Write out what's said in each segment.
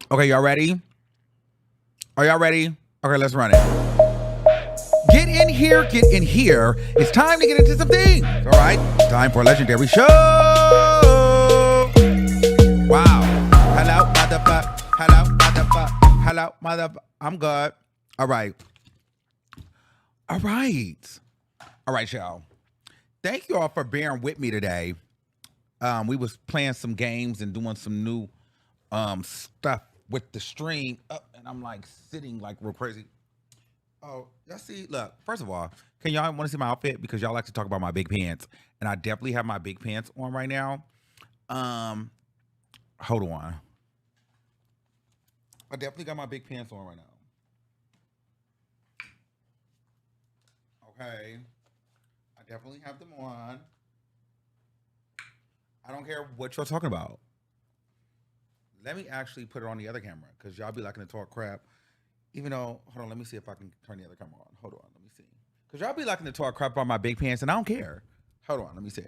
Okay, y'all ready? Are y'all ready? Okay, let's run it. Get in here, get in here. It's time to get into some things. All right, time for a legendary show. Wow. Hello, motherfucker. Hello, motherfucker. Hello, motherfucker. I'm good. All right. All right. All right, y'all. Thank you all for bearing with me today. We was playing some games and doing some new stuff with the stream. And I'm like sitting like real crazy. Oh, y'all see, look, first of all, can y'all want to see my outfit? Because y'all like to talk about my big pants. And I definitely have my big pants on right now. Hold on. I definitely got my big pants on right now. Okay. I definitely have them on. I don't care what y'all talking about. Let me actually put it on the other camera because y'all be liking to talk crap. Even though, hold on, let me see if I can turn the other camera on. Hold on, let me see. Because y'all be liking to talk crap about my big pants and I don't care. Hold on, let me see.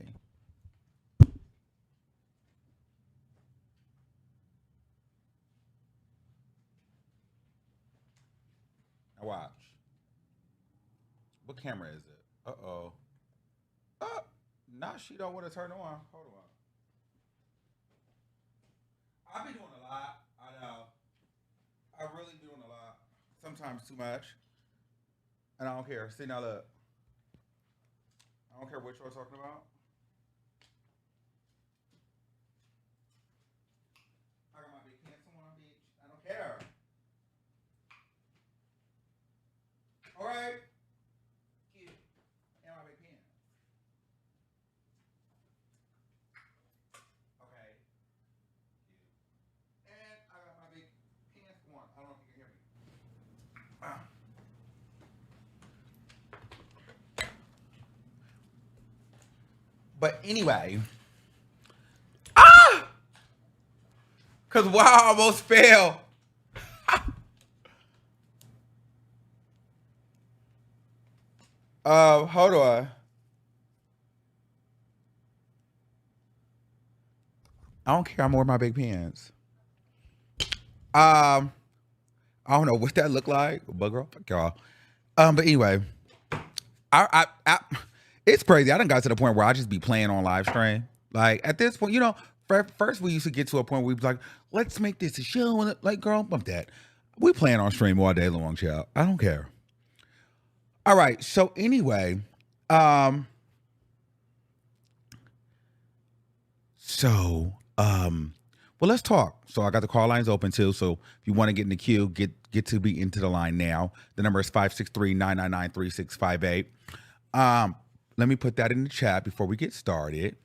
Now watch. What camera is it? Uh-oh. Now she don't want to turn on. Hold on. I be doing a lot. I know. I really be doing a lot. Sometimes too much. And I don't care. See now look. I don't care what you're talking about. I got my big pants on, bitch. I don't care. All right. Cute. And my big pants. Okay. Cute. And I got my big pants on. I don't know if you can hear me. But anyway. Because wow, I almost fell. Hold on. I don't care. I'm wearing my big pants. I don't know what that look like, but girl, fuck y'all. But anyway, I it's crazy. I done got to the point where I just be playing on live stream. Like at this point, first we used to get to a point where we was like, let's make this a show, and like, girl, bump that. We playing on stream all day long, child. I don't care. All right. So anyway, um, so well, let's talk. So I got the call lines open too. So if you want to get in the queue, get to be into the line now. The number is 563-999-3658. Let me put that in the chat before we get started.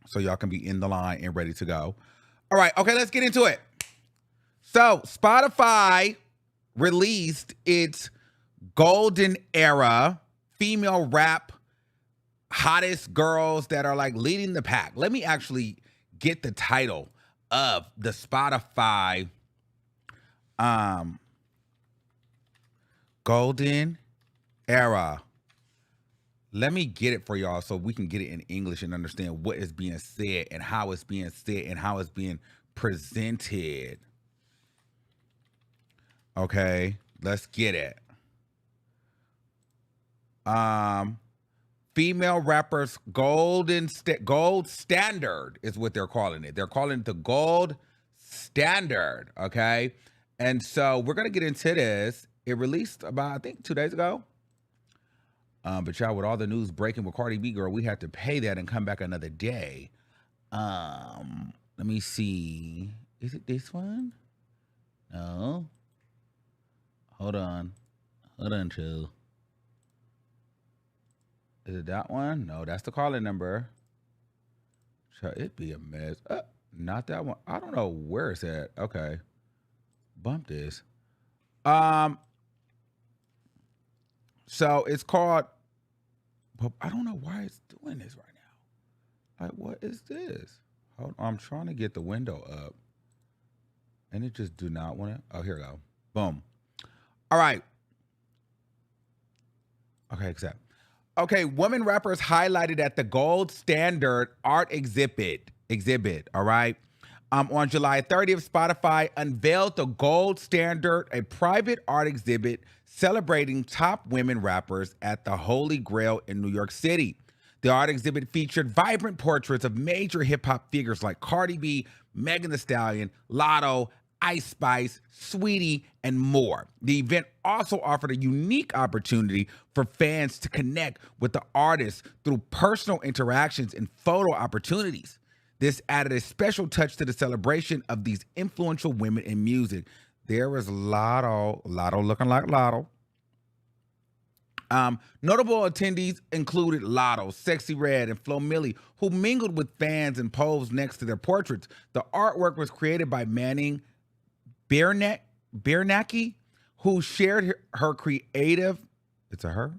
So y'all can be in the line and ready to go. All right, okay, let's get into it. So Spotify released its golden era female rap hottest girls that are like leading the pack. Let me actually get the title of the Spotify golden era. Let me get it for y'all so we can get it in English and understand what is being said and how it's being said and how it's being presented. Okay, let's get it. Female rappers gold standard is what they're calling it. They're calling it the gold standard. Okay, and so we're gonna get into this. It released about I think 2 days ago. But y'all, with all the news breaking with Cardi B, girl, we had to pay that and come back another day. Let me see. Is it this one? No. Hold on, chill. Is it that one? No, that's the calling number. It'd be a mess. Not that one. I don't know where it's at. Okay. Bump this. So it's called, but I don't know why it's doing this right now. Like, what is this? Hold on, I'm trying to get the window up. And it just do not want to. Oh, here we go. Boom. All right. Okay, accept. Okay, women rappers highlighted at the Gold Standard Art Exhibit. All right. On July 30th, Spotify unveiled the Gold Standard, a private art exhibit celebrating top women rappers at the Holy Grail in New York City. The art exhibit featured vibrant portraits of major hip hop figures like Cardi B, Megan Thee Stallion, Lotto, Ice Spice, Sweetie, and more. The event also offered a unique opportunity for fans to connect with the artists through personal interactions and photo opportunities. This added a special touch to the celebration of these influential women in music. There was Lotto looking like Lotto. Notable attendees included Lotto, Sexy Red, and Flo Milli, who mingled with fans and posed next to their portraits. The artwork was created by Manning Bernacki, who shared her creative. It's a her?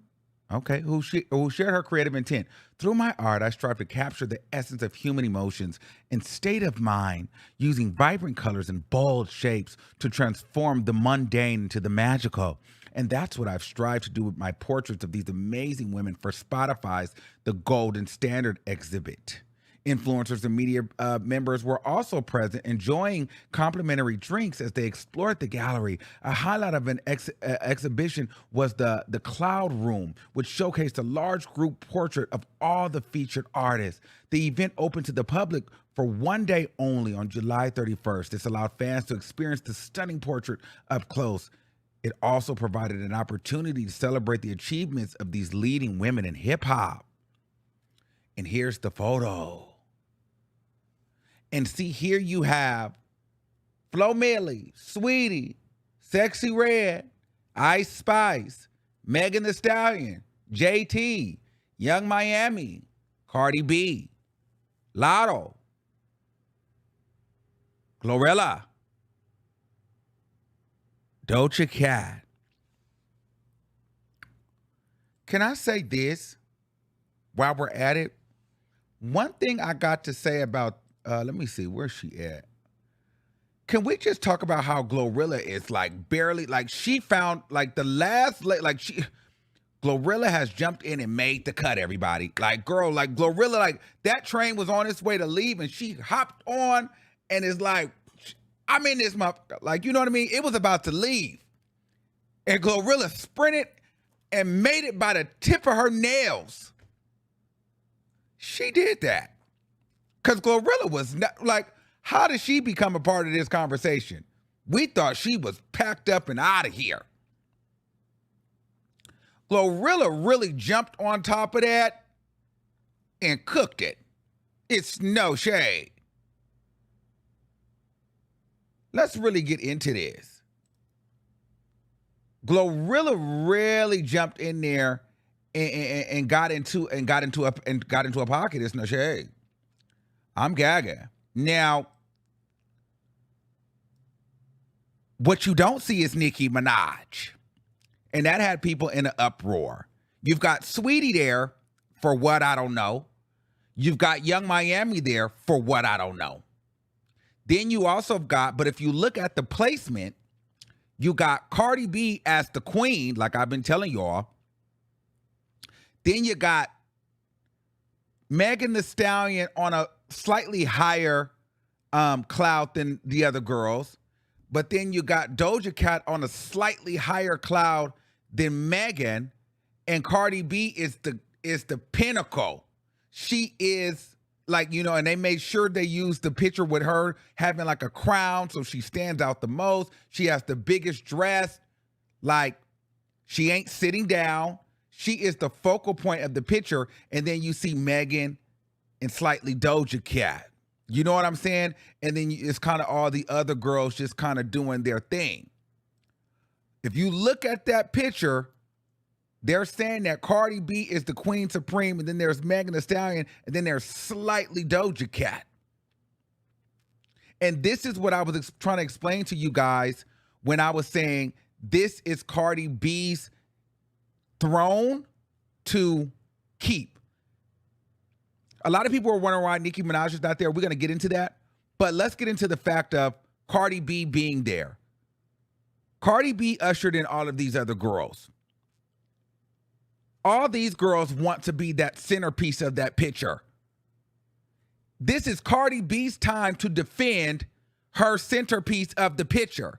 Okay, who shared her creative intent. Through my art, I strive to capture the essence of human emotions and state of mind, using vibrant colors and bold shapes to transform the mundane into the magical. And that's what I've strived to do with my portraits of these amazing women for Spotify's The Golden Standard exhibit. Influencers and media members were also present, enjoying complimentary drinks as they explored the gallery. A highlight of an exhibition was the Cloud Room, which showcased a large group portrait of all the featured artists. The event opened to the public for one day only on July 31st. This allowed fans to experience the stunning portrait up close. It also provided an opportunity to celebrate the achievements of these leading women in hip-hop. And here's the photo. And see, here you have Flo Milli, Sweetie, Sexy Red, Ice Spice, Megan Thee Stallion, JT, Young Miami, Cardi B, Lotto, Glorilla, Doja Cat. Can I say this while we're at it? One thing I got to say about, let me see, where's she at? Can we just talk about how Glorilla is like barely, like she found like the last, Glorilla has jumped in and made the cut, everybody. Like, girl, like Glorilla, like that train was on its way to leave and she hopped on and is like, I'm in this motherfucker. Like, you know what I mean? It was about to leave. And Glorilla sprinted and made it by the tip of her nails. She did that. Because Glorilla was not, like, how did she become a part of this conversation? We thought she was packed up and out of here. Glorilla really jumped on top of that and cooked it. It's no shade. Let's really get into this. Glorilla really jumped in there and got into a pocket. It's no shade. I'm gaga. Now, what you don't see is Nicki Minaj. And that had people in an uproar. You've got Sweetie there for what I don't know. You've got Young Miami there for what I don't know. Then you also got, but if you look at the placement, you got Cardi B as the queen, like I've been telling y'all. Then you got Megan Thee Stallion on a slightly higher cloud than the other girls. But then you got Doja Cat on a slightly higher cloud than Megan. And Cardi B is the pinnacle. She is like, you know, and they made sure they used the picture with her having like a crown, so she stands out the most. She has the biggest dress. Like, she ain't sitting down. She is the focal point of the picture. And then you see Megan and slightly Doja Cat. You know what I'm saying? And then it's kind of all the other girls just kind of doing their thing. If you look at that picture, they're saying that Cardi B is the queen supreme, and then there's Megan Thee Stallion, and then there's slightly Doja Cat. And this is what I was trying to explain to you guys when I was saying this is Cardi B's throne to keep. A lot of people are wondering why Nicki Minaj is not there. We're going to get into that. But let's get into the fact of Cardi B being there. Cardi B ushered in all of these other girls. All these girls want to be that centerpiece of that picture. This is Cardi B's time to defend her centerpiece of the picture.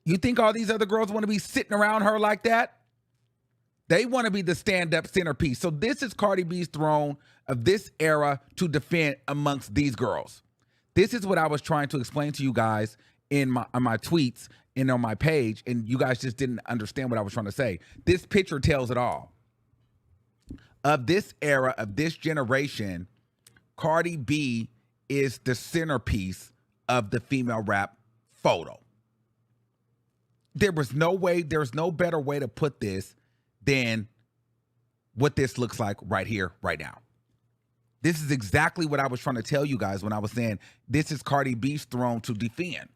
You think all these other girls want to be sitting around her like that? They want to be the stand-up centerpiece. So this is Cardi B's throne of this era to defend amongst these girls. This is what I was trying to explain to you guys in my tweets and on my page, and you guys just didn't understand what I was trying to say. This picture tells it all. Of this era, of this generation, Cardi B is the centerpiece of the female rap photo. There's no better way to put this than what this looks like right here, right now. This is exactly what I was trying to tell you guys when I was saying this is Cardi B's throne to defend.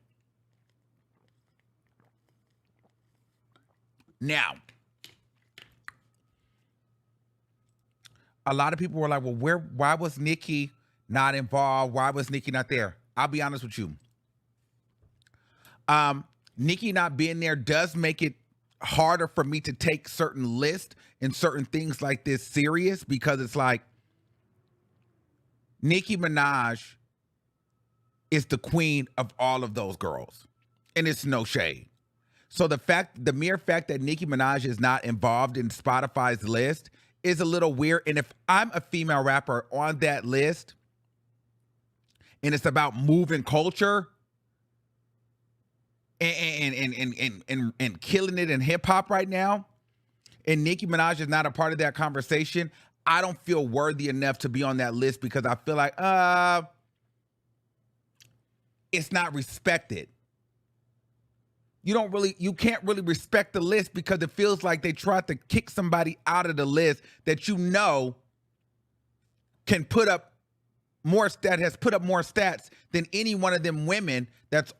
Now, a lot of people were like, well, why was Nicki not involved? Why was Nicki not there? I'll be honest with you. Nicki not being there does make it harder for me to take certain lists and certain things like this serious, because it's like Nicki Minaj is the queen of all of those girls, and it's no shade. So the mere fact that Nicki Minaj is not involved in Spotify's list is a little weird. And if I'm a female rapper on that list and it's about moving culture and killing it in hip hop right now, and Nicki Minaj is not a part of that conversation, I don't feel worthy enough to be on that list, because I feel like it's not respected. You can't really respect the list, because it feels like they tried to kick somebody out of the list that can put up more stats than any one of them women that's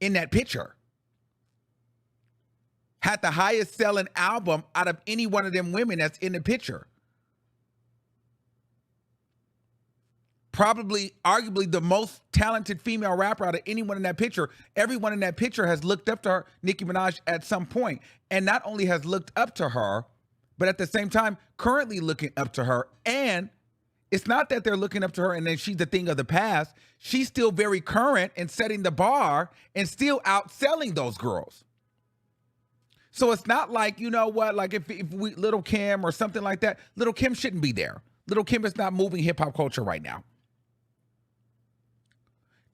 in that picture. Had the highest selling album out of any one of them women that's in the picture. Probably, arguably, the most talented female rapper out of anyone in that picture. Everyone in that picture has looked up to her, Nicki Minaj, at some point. And not only has looked up to her, but at the same time, currently looking up to her. And it's not that they're looking up to her and then she's the thing of the past. She's still very current and setting the bar and still outselling those girls. So it's not like, you know what, like if we, Little Kim or something like that, Little Kim shouldn't be there. Little Kim is not moving hip-hop culture right now.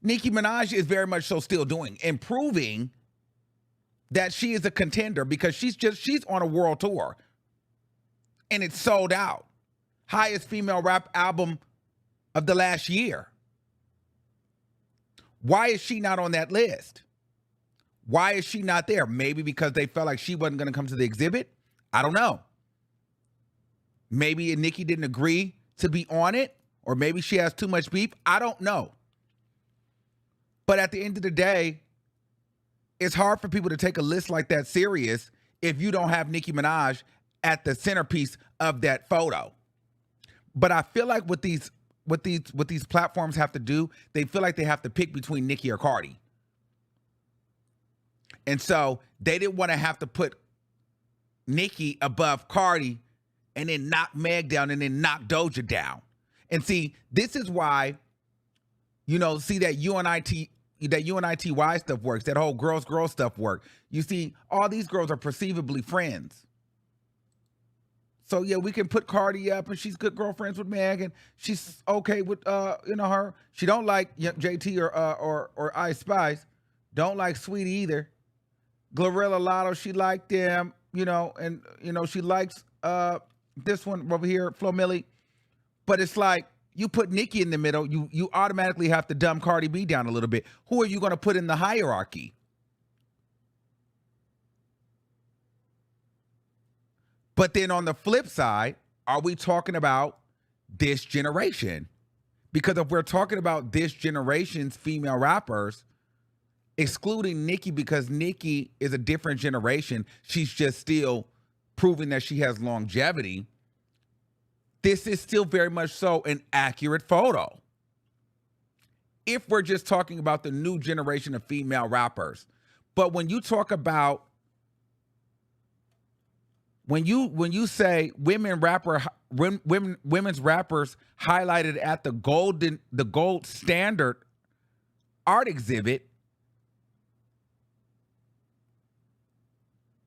Nicki Minaj is very much so still doing and proving that she is a contender, because she's on a world tour and it's sold out. Highest female rap album of the last year. Why is she not on that list? Why is she not there? Maybe because they felt like she wasn't going to come to the exhibit. I don't know. Maybe Nicki didn't agree to be on it, or maybe she has too much beef. I don't know. But at the end of the day, it's hard for people to take a list like that serious if you don't have Nicki Minaj at the centerpiece of that photo. But I feel like what these platforms have to do, they feel like they have to pick between Nicki or Cardi. And so they didn't want to have to put Nicki above Cardi and then knock Meg down and then knock Doja down. And see, this is why, see that UNITY stuff works, that whole girls stuff works. You see, all these girls are perceivably friends. So yeah, we can put Cardi up, and she's good girlfriends with Meg, and she's okay with her. She don't like JT or Ice Spice, don't like Sweetie either. Glorilla Lotto, she liked them, and she likes this one over here, Flo Milli. But it's like, you put Nicki in the middle, you automatically have to dumb Cardi B down a little bit. Who are you going to put in the hierarchy? But then on the flip side, are we talking about this generation? Because if we're talking about this generation's female rappers, excluding Nicki, because Nicki is a different generation, she's just still proving that she has longevity. This is still very much so an accurate photo. If we're just talking about the new generation of female rappers. But when you talk about when you say women's rappers highlighted at the gold standard art exhibit,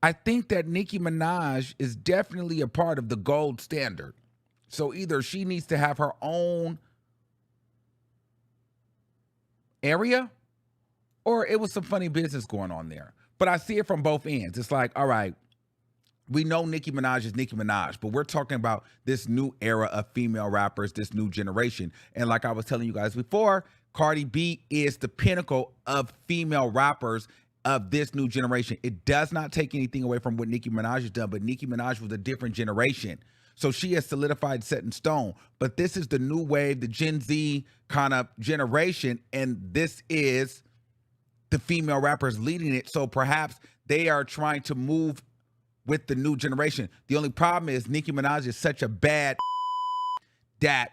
I think that Nicki Minaj is definitely a part of the gold standard. So either she needs to have her own area, or it was some funny business going on there. But I see it from both ends. It's like, all right, we know Nicki Minaj is Nicki Minaj, but we're talking about this new era of female rappers, this new generation. And like I was telling you guys before, Cardi B is the pinnacle of female rappers of this new generation. It does not take anything away from what Nicki Minaj has done, but Nicki Minaj was a different generation. So she has solidified, set in stone. But this is the new wave, the Gen Z kind of generation, and this is the female rappers leading it. So perhaps they are trying to move with the new generation. The only problem is Nicki Minaj is such a bad that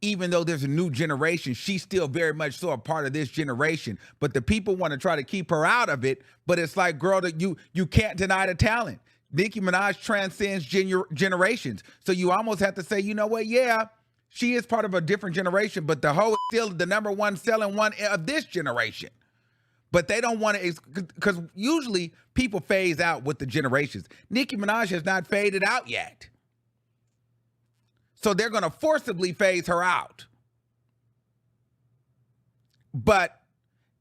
even though there's a new generation, she's still very much so a part of this generation. But the people want to try to keep her out of it. But it's like, girl, that you can't deny the talent. Nicki Minaj transcends generations. So you almost have to say, you know what? Yeah, she is part of a different generation, but the hoe is still the number one selling one of this generation. But they don't want to, because usually people phase out with the generations. Nicki Minaj has not faded out yet. So they're going to forcibly phase her out. But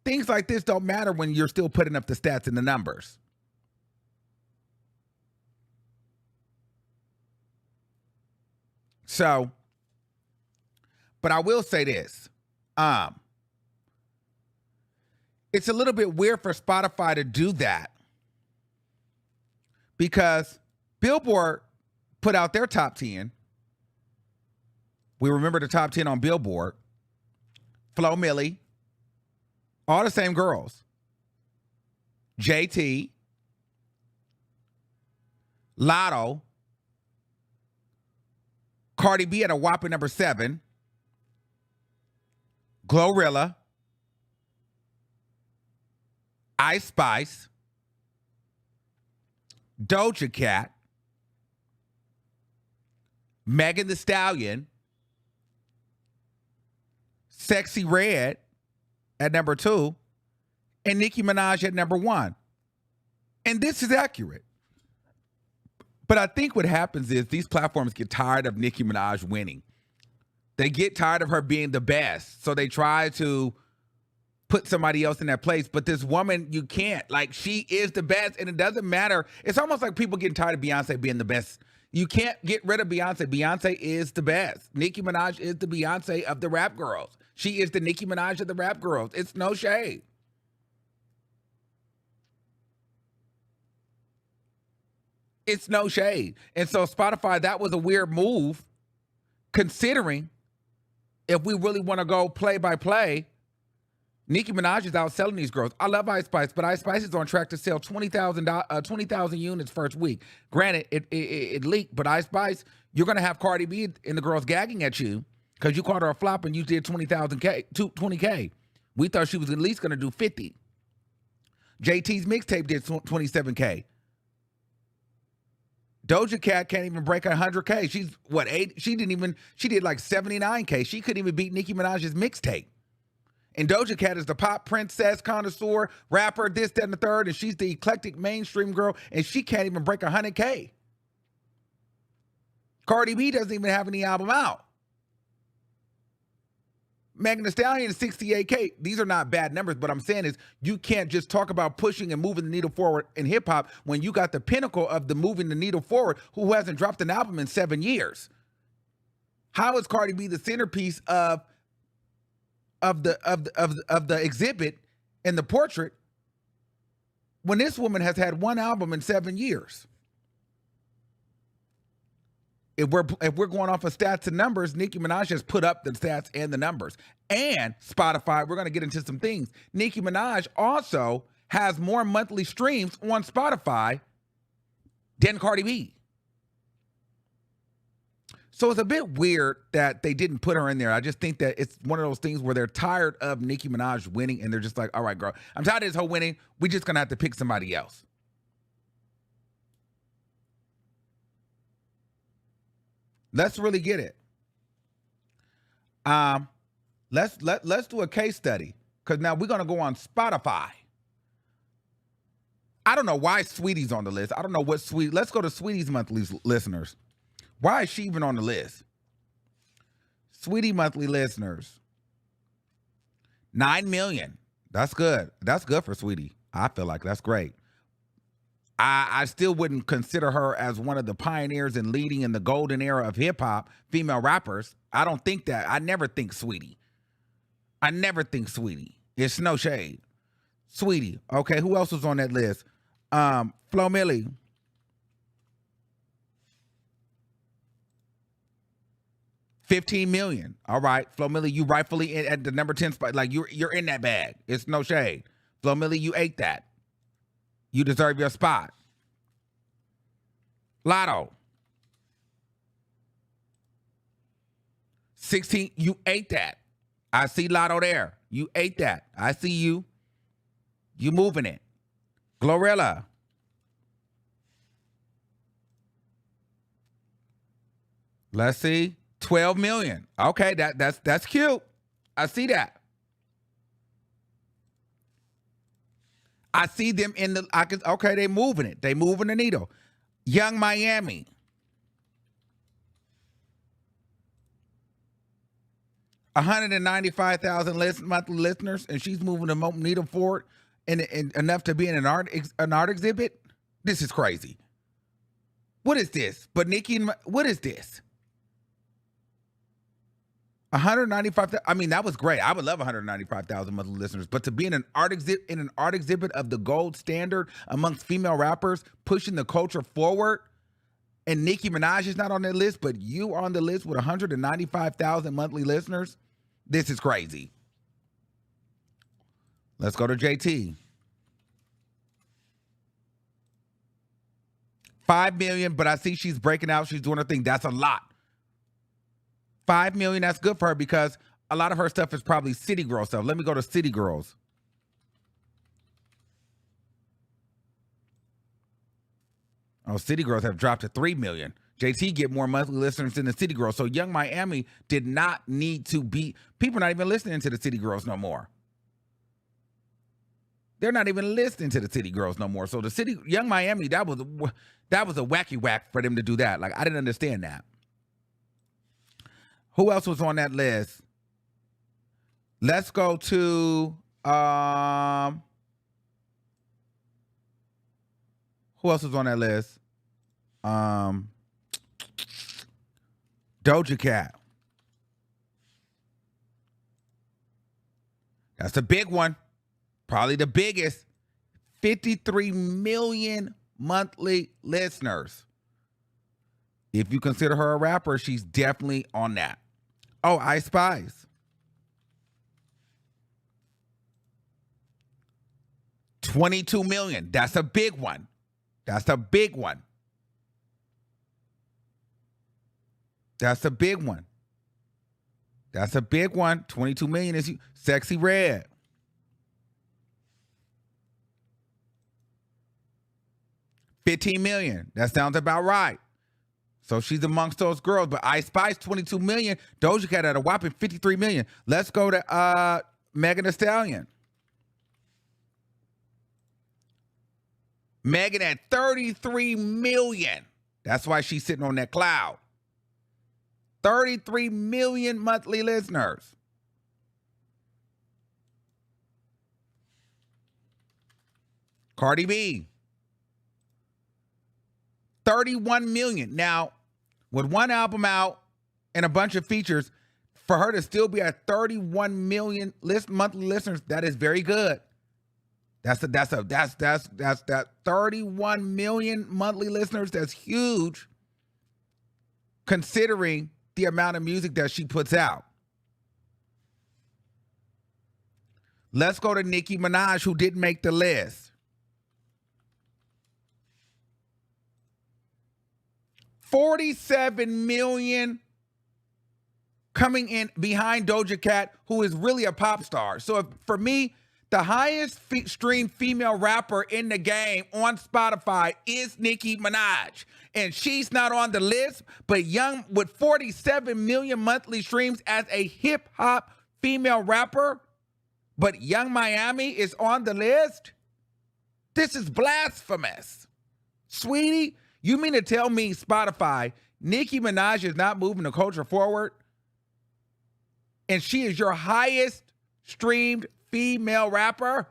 things like this don't matter when you're still putting up the stats and the numbers. So, but I will say this. It's a little bit weird for Spotify to do that because Billboard put out their top 10. We remember the top 10 on Billboard. Flo Milli, all the same girls. JT, Lotto, Cardi B at a whopping number 7, Glorilla, Ice Spice, Doja Cat, Megan Thee Stallion, Sexy Red at number 2, and Nicki Minaj at number 1. And this is accurate. But I think what happens is these platforms get tired of Nicki Minaj winning. They get tired of her being the best. So they try to put somebody else in that place. But this woman, you can't. Like, she is the best, and it doesn't matter. It's almost like people getting tired of Beyonce being the best. You can't get rid of Beyonce. Beyonce is the best. Nicki Minaj is the Beyonce of the rap girls. She is the Nicki Minaj of the rap girls. It's no shade. It's no shade. And so Spotify, that was a weird move, considering if we really want to go play by play, Nicki Minaj is outselling these girls. I love Ice Spice, but Ice Spice is on track to sell 20,000 units first week. Granted, it leaked, but Ice Spice, you're going to have Cardi B and the girls gagging at you because you called her a flop and you did 20K. We thought she was at least going to do 50. JT's mixtape did 27K. Doja Cat can't even break 100K. She's what, 8? She did like 79K. She couldn't even beat Nicki Minaj's mixtape. And Doja Cat is the pop princess, connoisseur, rapper, this, that, and the third, and she's the eclectic mainstream girl, and she can't even break 100K. Cardi B doesn't even have any album out. Megan Thee Stallion is 68K. These are not bad numbers, but I'm saying is you can't just talk about pushing and moving the needle forward in hip-hop when you got the pinnacle of the moving the needle forward who hasn't dropped an album in 7 years. How is Cardi B the centerpiece of the exhibit and the portrait when this woman has had one album in 7 years? If we're going off of stats and numbers, Nicki Minaj has put up the stats and the numbers. And Spotify, we're going to get into some things. Nicki Minaj also has more monthly streams on Spotify than Cardi B. So it's a bit weird that they didn't put her in there. I just think that it's one of those things where they're tired of Nicki Minaj winning and they're just like, all right, girl, I'm tired of this whole winning. We're just going to have to pick somebody else. Let's really get it. Let's do a case study, because now we're gonna go on Spotify. I don't know why Sweetie's on the list. I don't know what Sweetie. Let's go to Sweetie's monthly listeners. Why is she even on the list? Sweetie monthly listeners, 9 million. That's good. That's good for Sweetie. I feel like that's great. I still wouldn't consider her as one of the pioneers and leading in the golden era of hip hop, female rappers. I don't think that. I never think Sweetie. I never think Sweetie. It's no shade. Sweetie. Okay, who else was on that list? Flo Milli. $15 million. All right, Flo Milli, you rightfully at the number 10 spot. Like you're in that bag. It's no shade. Flo Milli, you ate that. You deserve your spot. Lotto. 16, you ate that. I see Lotto there. You ate that. I see you. You moving it. Glorilla. Let's see. 12 million. Okay, that's cute. I see that. I see them in the okay, they moving it. They moving the needle. Young Miami. $195,000 monthly listeners, and she's moving the needle forward and enough to be in an art exhibit. This is crazy. What is this? But Nicki, what is this? 195,000. I mean, that was great. I would love 195,000 monthly listeners, but to be in an art exhibit of the gold standard amongst female rappers, pushing the culture forward, and Nicki Minaj is not on that list, but you are on the list with 195,000 monthly listeners. This is crazy. Let's go to JT. 5 million, but I see she's breaking out. She's doing her thing. That's a lot. 5 million, that's good for her because a lot of her stuff is probably City Girl stuff. Let me go to City Girls. Oh, City Girls have dropped to 3 million. JT get more monthly listeners than the City Girls. So Young Miami did not need to be. People are not even listening to the City Girls no more. They're not even listening to the City Girls no more. So the Young Miami, that was a wacky whack for them to do that. Like, I didn't understand that. Who else was on that list? Let's go to who else was on that list? Doja Cat. That's a big one. Probably the biggest. 53 million monthly listeners. If you consider her a rapper, she's definitely on that. Oh, Ice Spice. 22 million. That's a big one. That's a big one. That's a big one. That's a big one. 22 million is Sexy Red. $15 million. That sounds about right. So she's amongst those girls. But Ice Spice, 22 million. Doja Cat at a whopping 53 million. Let's go to Megan Thee Stallion. Megan at 33 million. That's why she's sitting on that cloud. 33 million monthly listeners. Cardi B. 31 million. Now, with one album out and a bunch of features, for her to still be at 31 million monthly listeners, that is very good. That's 31 million monthly listeners. That's huge, considering the amount of music that she puts out. Let's go to Nicki Minaj, who didn't make the list. 47 million coming in behind Doja Cat, who is really a pop star. So for me, The highest streamed female rapper in the game on Spotify is Nicki Minaj. And she's not on the list, but young with 47 million monthly streams as a hip hop female rapper, but Young Miami is on the list? This is blasphemous. Sweetie, you mean to tell me Spotify, Nicki Minaj is not moving the culture forward? And she is your highest streamed female rapper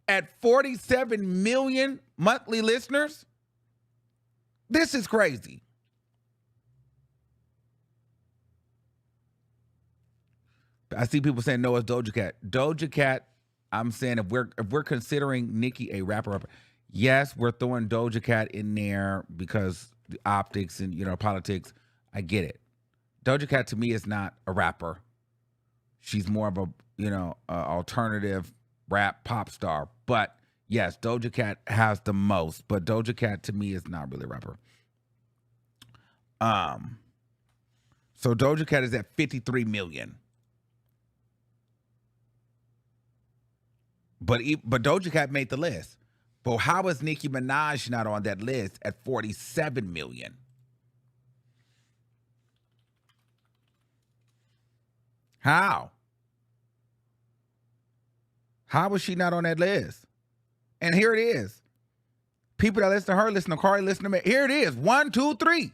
at 47 million monthly listeners? This is crazy. I see people saying no, it's Doja Cat. Doja Cat, I'm saying if we're considering Nicki a rapper, yes, we're throwing Doja Cat in there because the optics and politics. I get it. Doja Cat to me is not a rapper. She's more of a alternative rap pop star. But yes, Doja Cat has the most, but Doja Cat to me is not really a rapper. So Doja Cat is at 53 million. But Doja Cat made the list. But how is Nicki Minaj not on that list at 47 million? How? How was she not on that list? And here it is. People that listen to her, listen to Cardi, listen to me. Here it is. 1, 2, 3.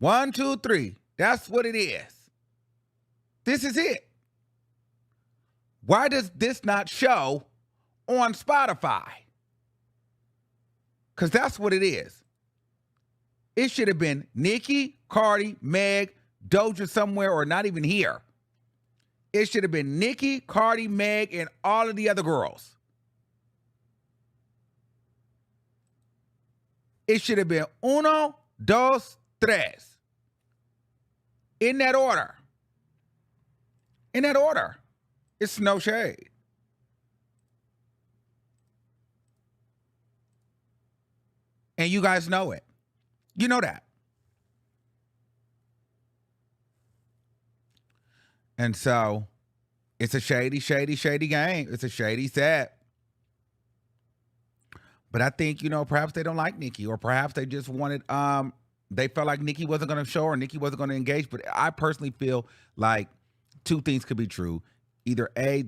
1, 2, 3. That's what it is. This is it. Why does this not show on Spotify? Because that's what it is. It should have been Nicki, Cardi, Meg, Doja somewhere, or not even here. It should have been Nicki, Cardi, Meg, and all of the other girls. It should have been uno, dos, tres. In that order. In that order. It's no shade. And you guys know it. You know that. And so it's a shady, shady, shady game. It's a shady set. But I think, perhaps they don't like Nicki, or perhaps they just wanted, they felt like Nicki wasn't going to show or Nicki wasn't going to engage. But I personally feel like two things could be true. Either A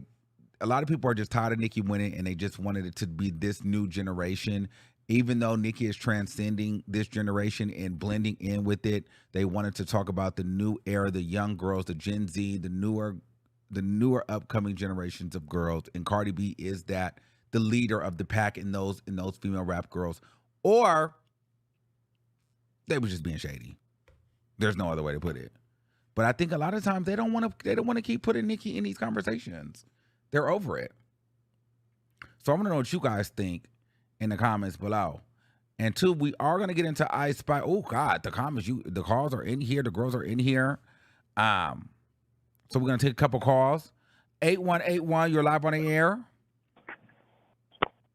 lot of people are just tired of Nicki winning and they just wanted it to be this new generation. Even though Nicki is transcending this generation and blending in with it, they wanted to talk about the new era, the young girls, the Gen Z, the newer upcoming generations of girls. And Cardi B is the leader of the pack in those female rap girls. Or they were just being shady. There's no other way to put it. But I think a lot of times they don't want to keep putting Nicki in these conversations. They're over it. So I want to know what you guys think in the comments below. And two, we are going to get into I Spy. Oh God, the calls are in here. The girls are in here. So we're going to take a couple calls. 8181, you're live on the air.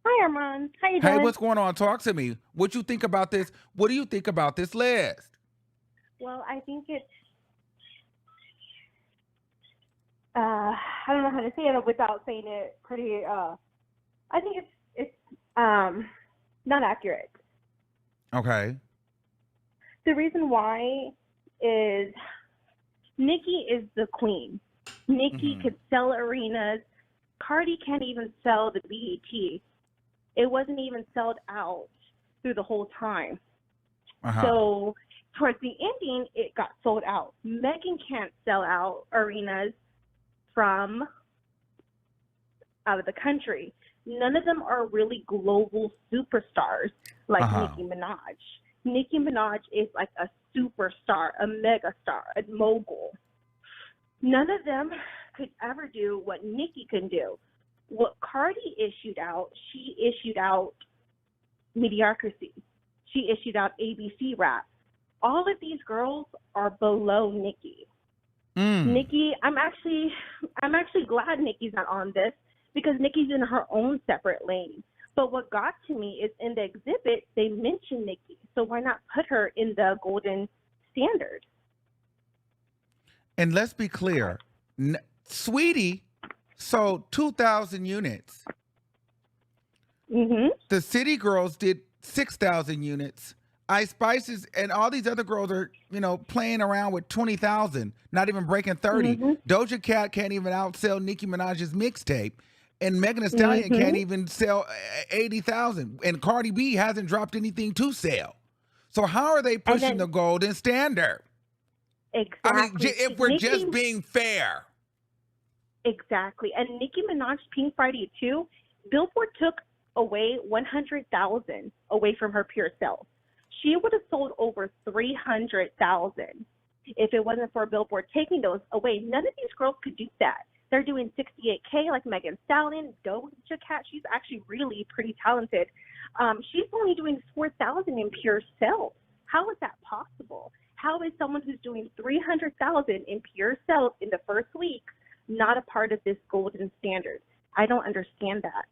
Hi, Armon. How you doing? Hey, what's going on? Talk to me. What you think about this? What do you think about this list? Well, I think it's, I don't know how to say it without saying it pretty, I think it's not accurate. Okay. The reason why is Nicki is the queen. Nicki could sell arenas. Cardi can't even sell the BET. It wasn't even sold out through the whole time. So towards the ending, it got sold out. Megan can't sell out arenas from out of the country. None of them are really global superstars like Nicki Minaj. Nicki Minaj is like a superstar, a mega star, a mogul. None of them could ever do what Nicki can do. What Cardi issued out, she issued out mediocrity. She issued out ABC rap. All of these girls are below Nicki. Nicki, I'm actually glad Nicki's not on this because Nicki's in her own separate lane. But what got to me is in the exhibit, they mentioned Nicki. So why not put her in the golden standard? And let's be clear, Sweetie sold 2,000 units. Mhm. The City Girls did 6,000 units. Ice Spices and all these other girls are, playing around with 20,000, not even breaking 30. Mhm. Doja Cat can't even outsell Nicki Minaj's mixtape. And Megan Thee Stallion can't Mhm. even sell 80,000. And Cardi B hasn't dropped anything to sell. So how are they And pushing the then golden standard? I mean, exactly, if we're just being fair. exactly, and Nicki Minaj Pink Friday too. Billboard took away 100,000 away from her pure sales. She would have sold over 300,000 if it wasn't for Billboard taking those away. None of these girls could do that. They're doing 68K like Megan Thee Stallion, Doja Cat. She's actually really pretty talented. She's only doing 4,000 in pure sales. How is that possible? How is someone who's doing 300,000 in pure sales in the first week not a part of this golden standard? I don't understand that.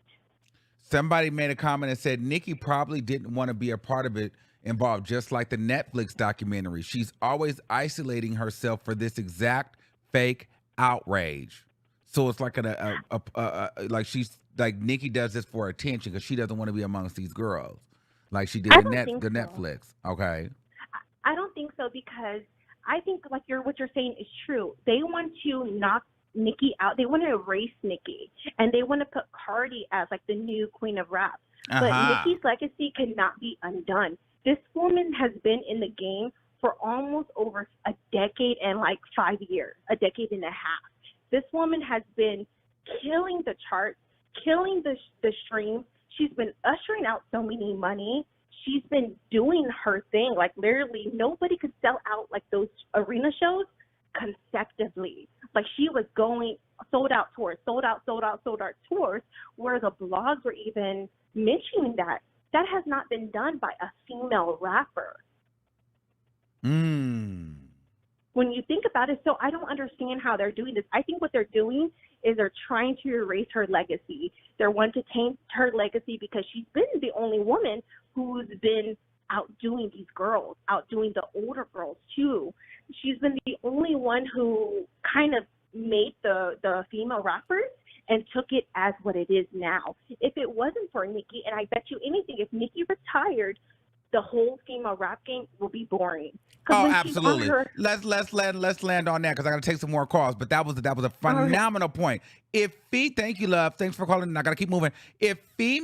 Somebody made a comment and said Nicki probably didn't want to be a part of it involved, just like the Netflix documentary. She's always isolating herself for this exact fake outrage. So it's like like she's like Nicki does this for attention because she doesn't want to be amongst these girls, like she did I in don't think the so. Netflix. Okay. I don't think so because I think like what you're saying is true. They want to knock Nicki out. They want to erase Nicki, and they want to put Cardi as like the new queen of rap. But Nicki's legacy cannot be undone. This woman has been in the game for almost over a decade and like 5 years, a decade and a half. This woman has been killing the charts, killing the streams. She's been ushering out so many money. She's been doing her thing. Like literally nobody could sell out like those arena shows consecutively. Like she was going sold out tours, sold out tours, where the blogs were even mentioning that. That has not been done by a female rapper. When you think about it, so I don't understand how they're doing this. I think what they're doing is they're trying to erase her legacy. They're wanting to taint her legacy because she's been the only woman who's been outdoing these girls, outdoing the older girls too. She's been the only one who kind of made the female rappers and took it as what it is now. If it wasn't for Nicki, and I bet you anything, if Nicki retired, the whole female rap game will be boring. Oh, absolutely. Let's land on that because I got to take some more calls. But that was a phenomenal point. Thank you, love. Thanks for calling. I got to keep moving. If Nicki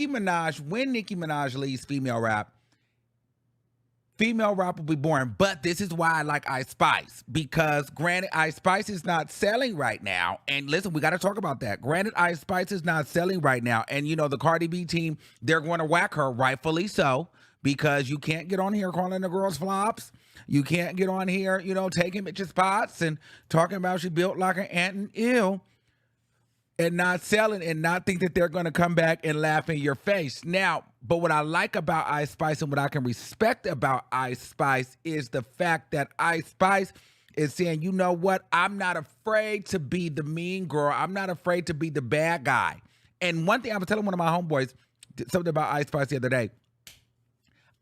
Minaj, when Nicki Minaj leaves female rap will be boring. But this is why I like Ice Spice, because granted, Ice Spice is not selling right now. And listen, we got to talk about that. Granted, Ice Spice is not selling right now. And the Cardi B team, they're going to whack her, rightfully so, because you can't get on here calling the girls flops. You can't get on here, taking bitches spots and talking about she built like an ant and ill, and not selling and not think that they're going to come back and laugh in your face. Now, but what I like about Ice Spice and what I can respect about Ice Spice is the fact that Ice Spice is saying, you know what? I'm not afraid to be the mean girl. I'm not afraid to be the bad guy. And one thing I was telling one of my homeboys something about Ice Spice the other day.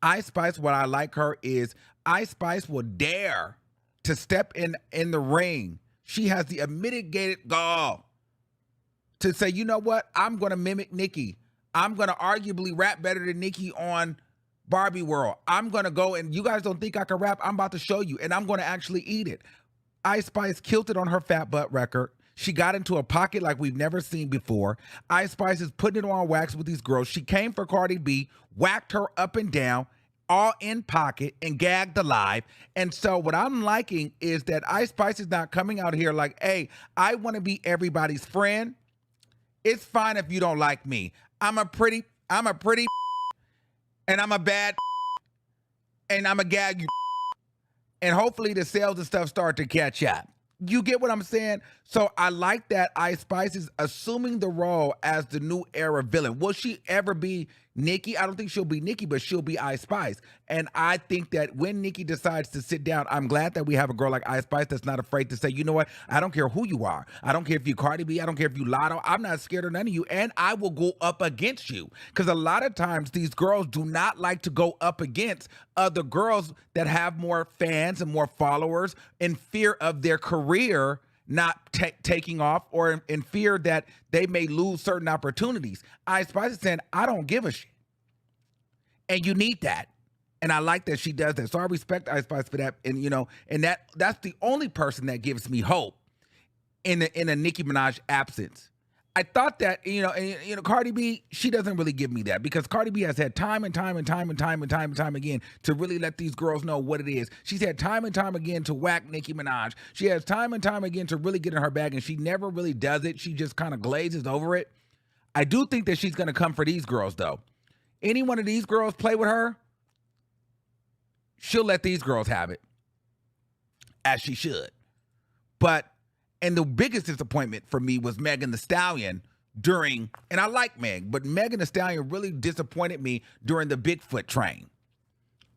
Ice Spice, what I like her is Ice Spice will dare to step in the ring. She has the unmitigated gall to say, you know what? I'm going to mimic Nicki. I'm going to arguably rap better than Nicki on Barbie World. I'm going to go, and you guys don't think I can rap. I'm about to show you, and I'm going to actually eat it. Ice Spice killed it on her Fat Butt record. She got into a pocket like we've never seen before. Ice Spice is putting it on wax with these girls. She came for Cardi B, whacked her up and down, all in pocket, and gagged alive. And so what I'm liking is that Ice Spice is not coming out here like, hey, I want to be everybody's friend. It's fine if you don't like me. I'm a pretty, and I'm a bad, and I'm a gag you, and hopefully the sales and stuff start to catch up. You get what I'm saying? So I like that Ice Spice is assuming the role as the new era villain. Will she ever be Nicki? I don't think she'll be Nicki, but she'll be Ice Spice. And I think that when Nicki decides to sit down, I'm glad that we have a girl like Ice Spice that's not afraid to say, you know what? I don't care who you are. I don't care if you Cardi B. I don't care if you Lotto. I'm not scared of none of you. And I will go up against you. Because a lot of times these girls do not like to go up against other girls that have more fans and more followers in fear of their career not taking off, or in fear that they may lose certain opportunities. Ice Spice is saying, I don't give a shit. And you need that. And I like that she does that. So I respect Ice Spice for that. And, you know, and that's the only person that gives me hope in a Nicki Minaj absence. I thought that, Cardi B, she doesn't really give me that, because Cardi B has had time and time again to really let these girls know what it is. She's had time and time again to whack Nicki Minaj. She has time and time again to really get in her bag, and she never really does it. She just kind of glazes over it. I do think that she's going to come for these girls, though. Any one of these girls play with her, she'll let these girls have it, as she should. And the biggest disappointment for me was Megan Thee Stallion and I like Meg, but Megan Thee Stallion really disappointed me during the Bigfoot train.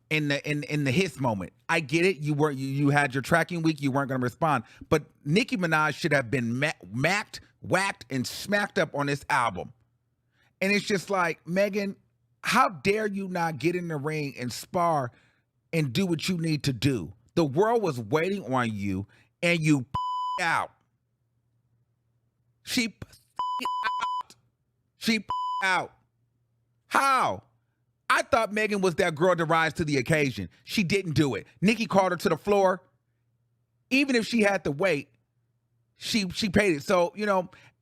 In the hiss moment. I get it. You had your tracking week, you weren't going to respond. But Nicki Minaj should have been whacked, and smacked up on this album. And it's just like, Megan, how dare you not get in the ring and spar and do what you need to do? The world was waiting on you, and you out. She out. How? I thought Megan was that girl to rise to the occasion. She didn't do it. Nicki called her to the floor. Even if she had to wait, she paid it. So,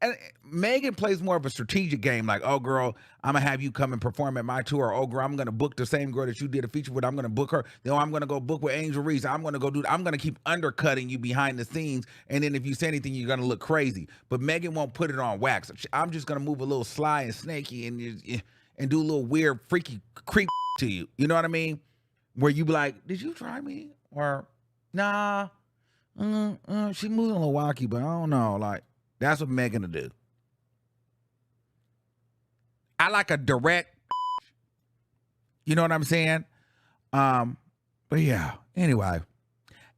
and Megan plays more of a strategic game, like, oh, girl, I'm going to have you come and perform at my tour. Oh, girl, I'm going to book the same girl that you did a feature with. I'm going to book her. Then I'm going to go book with Angel Reese. I'm going to keep undercutting you behind the scenes. And then if you say anything, you're going to look crazy. But Megan won't put it on wax. I'm just going to move a little sly and snaky and do a little weird, freaky creep to you. You know what I mean? Where you be like, did you try me? Or, nah, she moving a little wacky, but I don't know. Like, that's what Megan will do. I like a direct, you know what I'm saying? But yeah, anyway.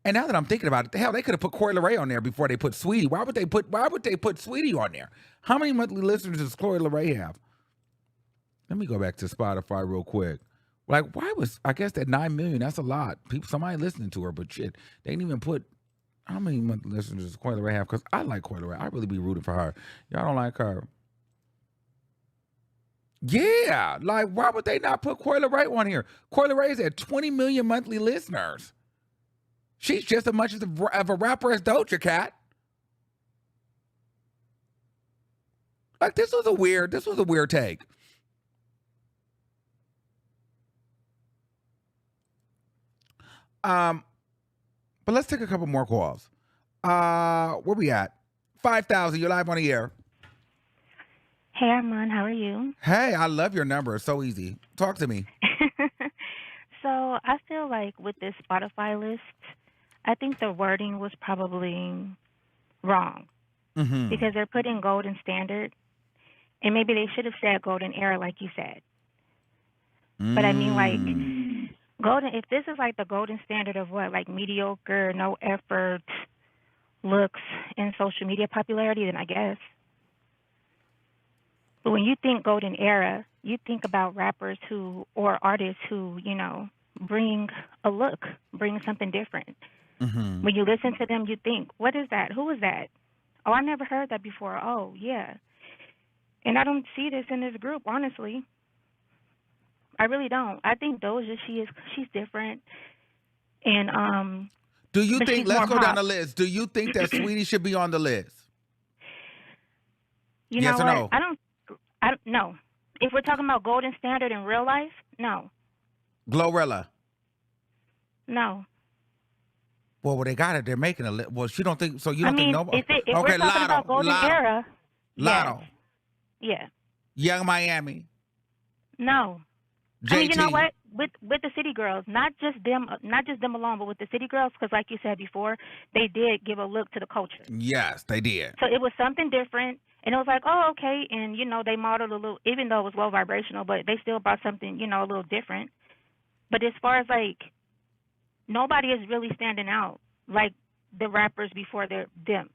And now that I'm thinking about it, the hell, they could have put Coi Leray on there before they put Sweetie. Why would they put Sweetie on there? How many monthly listeners does Coi Leray have? Let me go back to Spotify real quick. Like, I guess that 9 million, that's a lot. Somebody listening to her, but shit, they didn't even put, how many monthly listeners does Coi Leray have? Because I like Coi Leray. I really be rooting for her. Y'all don't like her. Yeah, like, why would they not put Coi Leray on here? Coi Leray is at 20 million monthly listeners. She's just as much of a rapper as Doja Cat. Like, this was a weird take. But let's take a couple more calls. Where we at? 5,000. You're live on the air. Hey, Armon, how are you? Hey, I love your number. It's so easy. Talk to me. So I feel like with this Spotify list, I think the wording was probably wrong because they're putting golden standard, and maybe they should have said golden era, like you said. But I mean, like, golden. If this is like the golden standard of what, like mediocre, no effort, looks, and social media popularity, then I guess. But when you think golden era, you think about rappers or artists who, bring a look, bring something different. Mm-hmm. When you listen to them, you think, what is that? Who is that? Oh, I never heard that before. Oh, yeah. And I don't see this in this group, honestly. I really don't. I think Doja, she's different. And do you think, let's go down the list. Do you think that Sweetie should be on the list? Yes or what? No? I don't no. If we're talking about golden standard in real life, no. Glorilla? No. Well, they got it. They're making a list. Well, she don't think, so you don't think nobody. If we're talking about golden era. Lotto. Yeah. Young Miami. No. JT. I mean, you know what? With the City Girls, not just them alone, but with the City Girls, because like you said before, they did give a look to the culture. Yes, they did. So it was something different, and it was like, oh, okay, and they modeled a little, even though it was low vibrational, but they still brought something, a little different. But as far as like, nobody is really standing out like the rappers before them.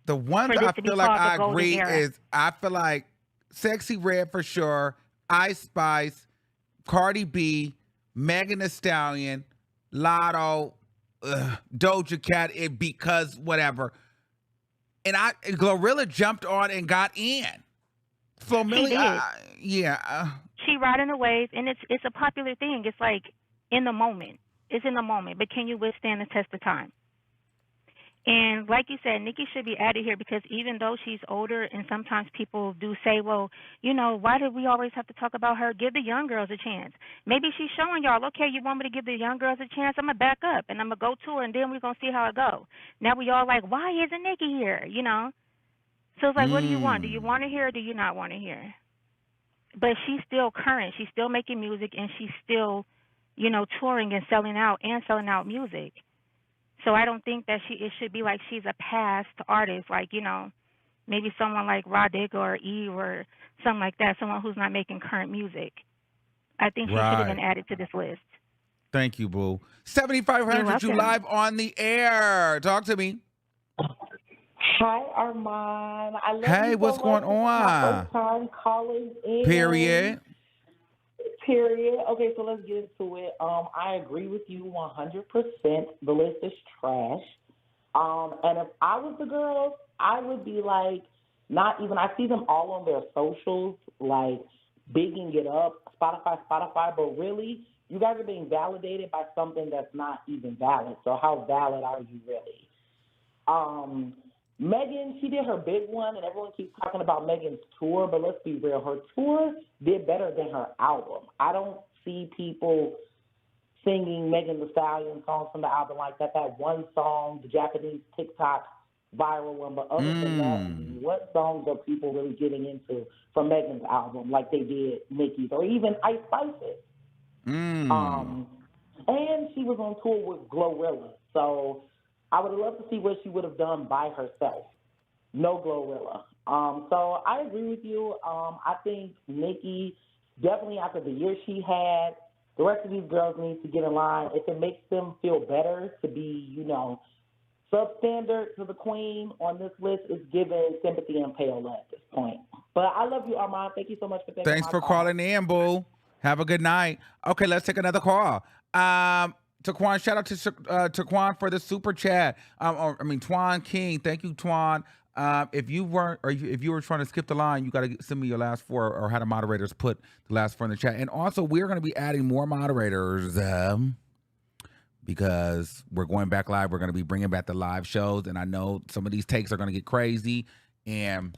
The ones I feel like I agree is, I feel like Sexy Red for sure, Ice Spice, Cardi B, Megan Thee Stallion, Lotto, Doja Cat it because whatever. And Glorilla jumped on and got in. Flo She Milli, did. yeah. She riding the wave, and it's a popular thing. It's like in the moment. It's in the moment, but can you withstand the test of time? And like you said, Nicki should be added here because even though she's older, and sometimes people do say, well, why do we always have to talk about her? Give the young girls a chance. Maybe she's showing y'all, okay, you want me to give the young girls a chance? I'm going to back up, and I'm going to go to her, and then we're going to see how it goes. Now we all like, why isn't Nicki here, So it's like, what do you want? Do you want to hear or do you not want to hear? But she's still current. She's still making music, and she's still, touring and selling out music. So I don't think that it should be like she's a past artist, like, maybe someone like Rodick or Eve or something like that, someone who's not making current music. I think she should have been added to this list. Thank you, boo. 7500, you live on the air. Talk to me. Hi, Armon. I love hey, you what's so going much. My on? first time calling in. Period. Okay, so let's get into it. I agree with you 100%. The list is trash. And if I was the girls, I would be like, not even, I see them all on their socials, like bigging it up, Spotify, but really, you guys are being validated by something that's not even valid. So how valid are you really? Megan, she did her big one, and everyone keeps talking about Megan's tour, but let's be real. Her tour did better than her album. I don't see people singing Megan Thee Stallion songs from the album like that. That one song, the Japanese TikTok viral one, but other than that, what songs are people really getting into from Megan's album like they did Nicki's or even Ice Spice's? And she was on tour with Glorilla, so I would love to see what she would have done by herself. No Glorilla. So I agree with you. I think Nicki, definitely after the year she had, the rest of these girls need to get in line. If it makes them feel better to be, substandard to the queen on this list, is giving sympathy and Paola at this point. But I love you, Armon. Thank you so much for taking Thanks my for call. calling in, boo. Have a good night. Okay, let's take another call. Taquan, shout out to Taquan for the super chat. Twan King, thank you, Twan. If you were trying to skip the line, you got to send me your last four, or how the moderators put the last four in the chat. And also, we're going to be adding more moderators because we're going back live. We're going to be bringing back the live shows, and I know some of these takes are going to get crazy, and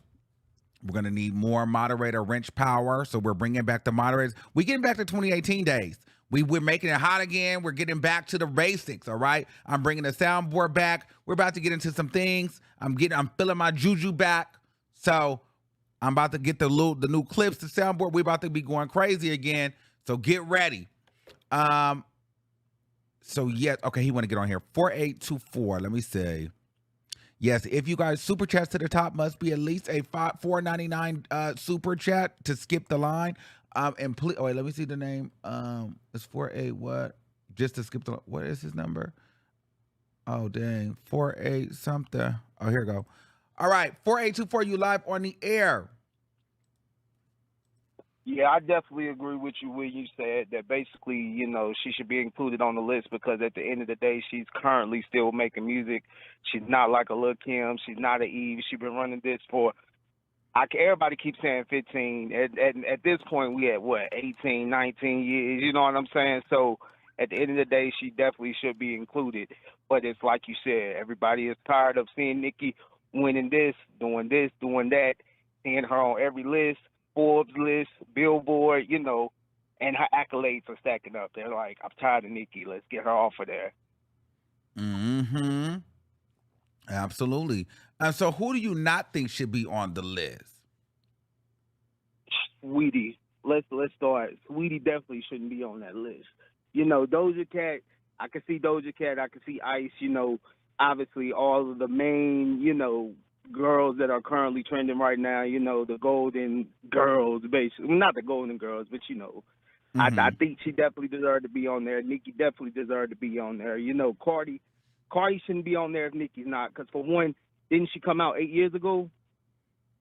we're going to need more moderator wrench power. So we're bringing back the moderators. We're getting back to 2018 days. We're making it hot again. We're getting back to the basics, all right? I'm bringing the soundboard back. We're about to get into some things. I'm feeling my juju back. So I'm about to get the new clips, the soundboard. We're about to be going crazy again. So get ready. So yes, okay, he want to get on here. 4824. Let me see. Yes, if you guys super chats to the top, must be at least a $4.99 super chat to skip the line. And please, wait, let me see the name. It's 48 what? Just to skip the, what is his number? Oh dang, 48 something. Oh, here we go. All right, 4824, you live on the air. Yeah, I definitely agree with you when you said that basically, she should be included on the list because at the end of the day, she's currently still making music. She's not like a Lil' Kim. She's not a Eve. She's been running this for, everybody keeps saying 15. At this point, we at, 18, 19 years, you know what I'm saying? So at the end of the day, she definitely should be included. But it's like you said, everybody is tired of seeing Nicki winning this, doing that, seeing her on every list. Forbes list, Billboard, and her accolades are stacking up. They're like, I'm tired of Nicki. Let's get her off of there. Mm-hmm. Absolutely. So who do you not think should be on the list? Sweetie. Let's start. Sweetie definitely shouldn't be on that list. Doja Cat, I can see Doja Cat. I can see Ice, obviously all of the main, girls that are currently trending right now, the Golden Girls, basically. Well, not the Golden Girls, but I think she definitely deserved to be on there. Nicki definitely deserved to be on there. Cardi shouldn't be on there if Nicki's not, because for one, didn't she come out 8 years ago?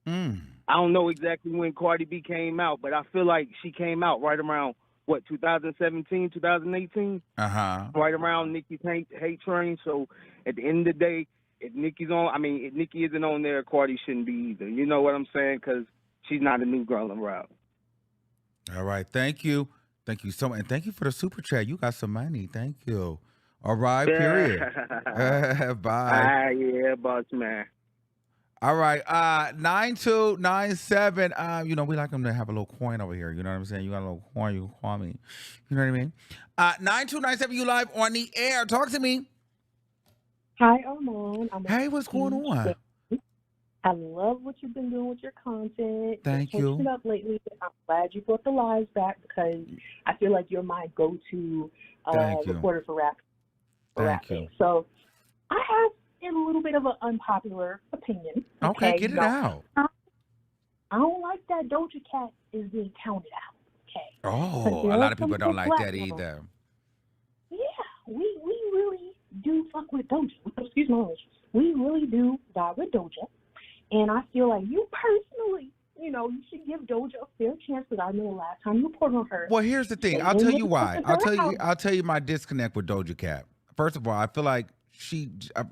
I don't know exactly when Cardi B came out, but I feel like she came out right around what, 2017, 2018? Right around Nicki's hate train. So at the end of the day, if Nicki isn't on there, Cardi shouldn't be either. You know what I'm saying? Because she's not a new girl in rap. All right. Thank you. Thank you so much. And thank you for the super chat. You got some money. Thank you. All right. Period. Bye. Yeah, boss man. All right. 9297. We like them to have a little coin over here. You know what I'm saying? You got a little coin, you can call me. You know what I mean? 9297, you live on the air. Talk to me. Hi, Armon. Hey, what's going on? I love what you've been doing with your content. Thank you. It up lately. I'm glad you brought the lives back because I feel like you're my go-to reporter for rap. Thank you. So I have a little bit of an unpopular opinion. Okay, get it out. I don't like that Doja Cat is being counted out. Okay. Oh, a lot of people don't like that either. Yeah, we really do fuck with Doja. Excuse my language. We really do vibe with Doja. And I feel like you personally, you should give Doja a fair chance because I know the last time you reported on her. Well, here's the thing. I'll tell you why. I'll tell you my disconnect with Doja Cat. First of all, I feel like she, I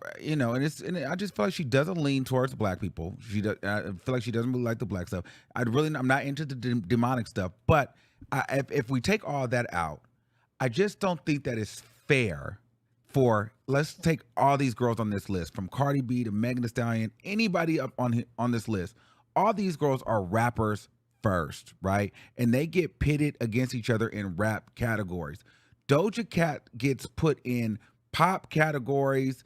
just feel like she doesn't lean towards black people. I feel like she doesn't really like the black stuff. I'm not into the demonic stuff. But if we take all that out, I just don't think that it's fair for, let's take all these girls on this list, from Cardi B to Megan Thee Stallion, anybody up on this list. All these girls are rappers first, right? And they get pitted against each other in rap categories. Doja Cat gets put in pop categories,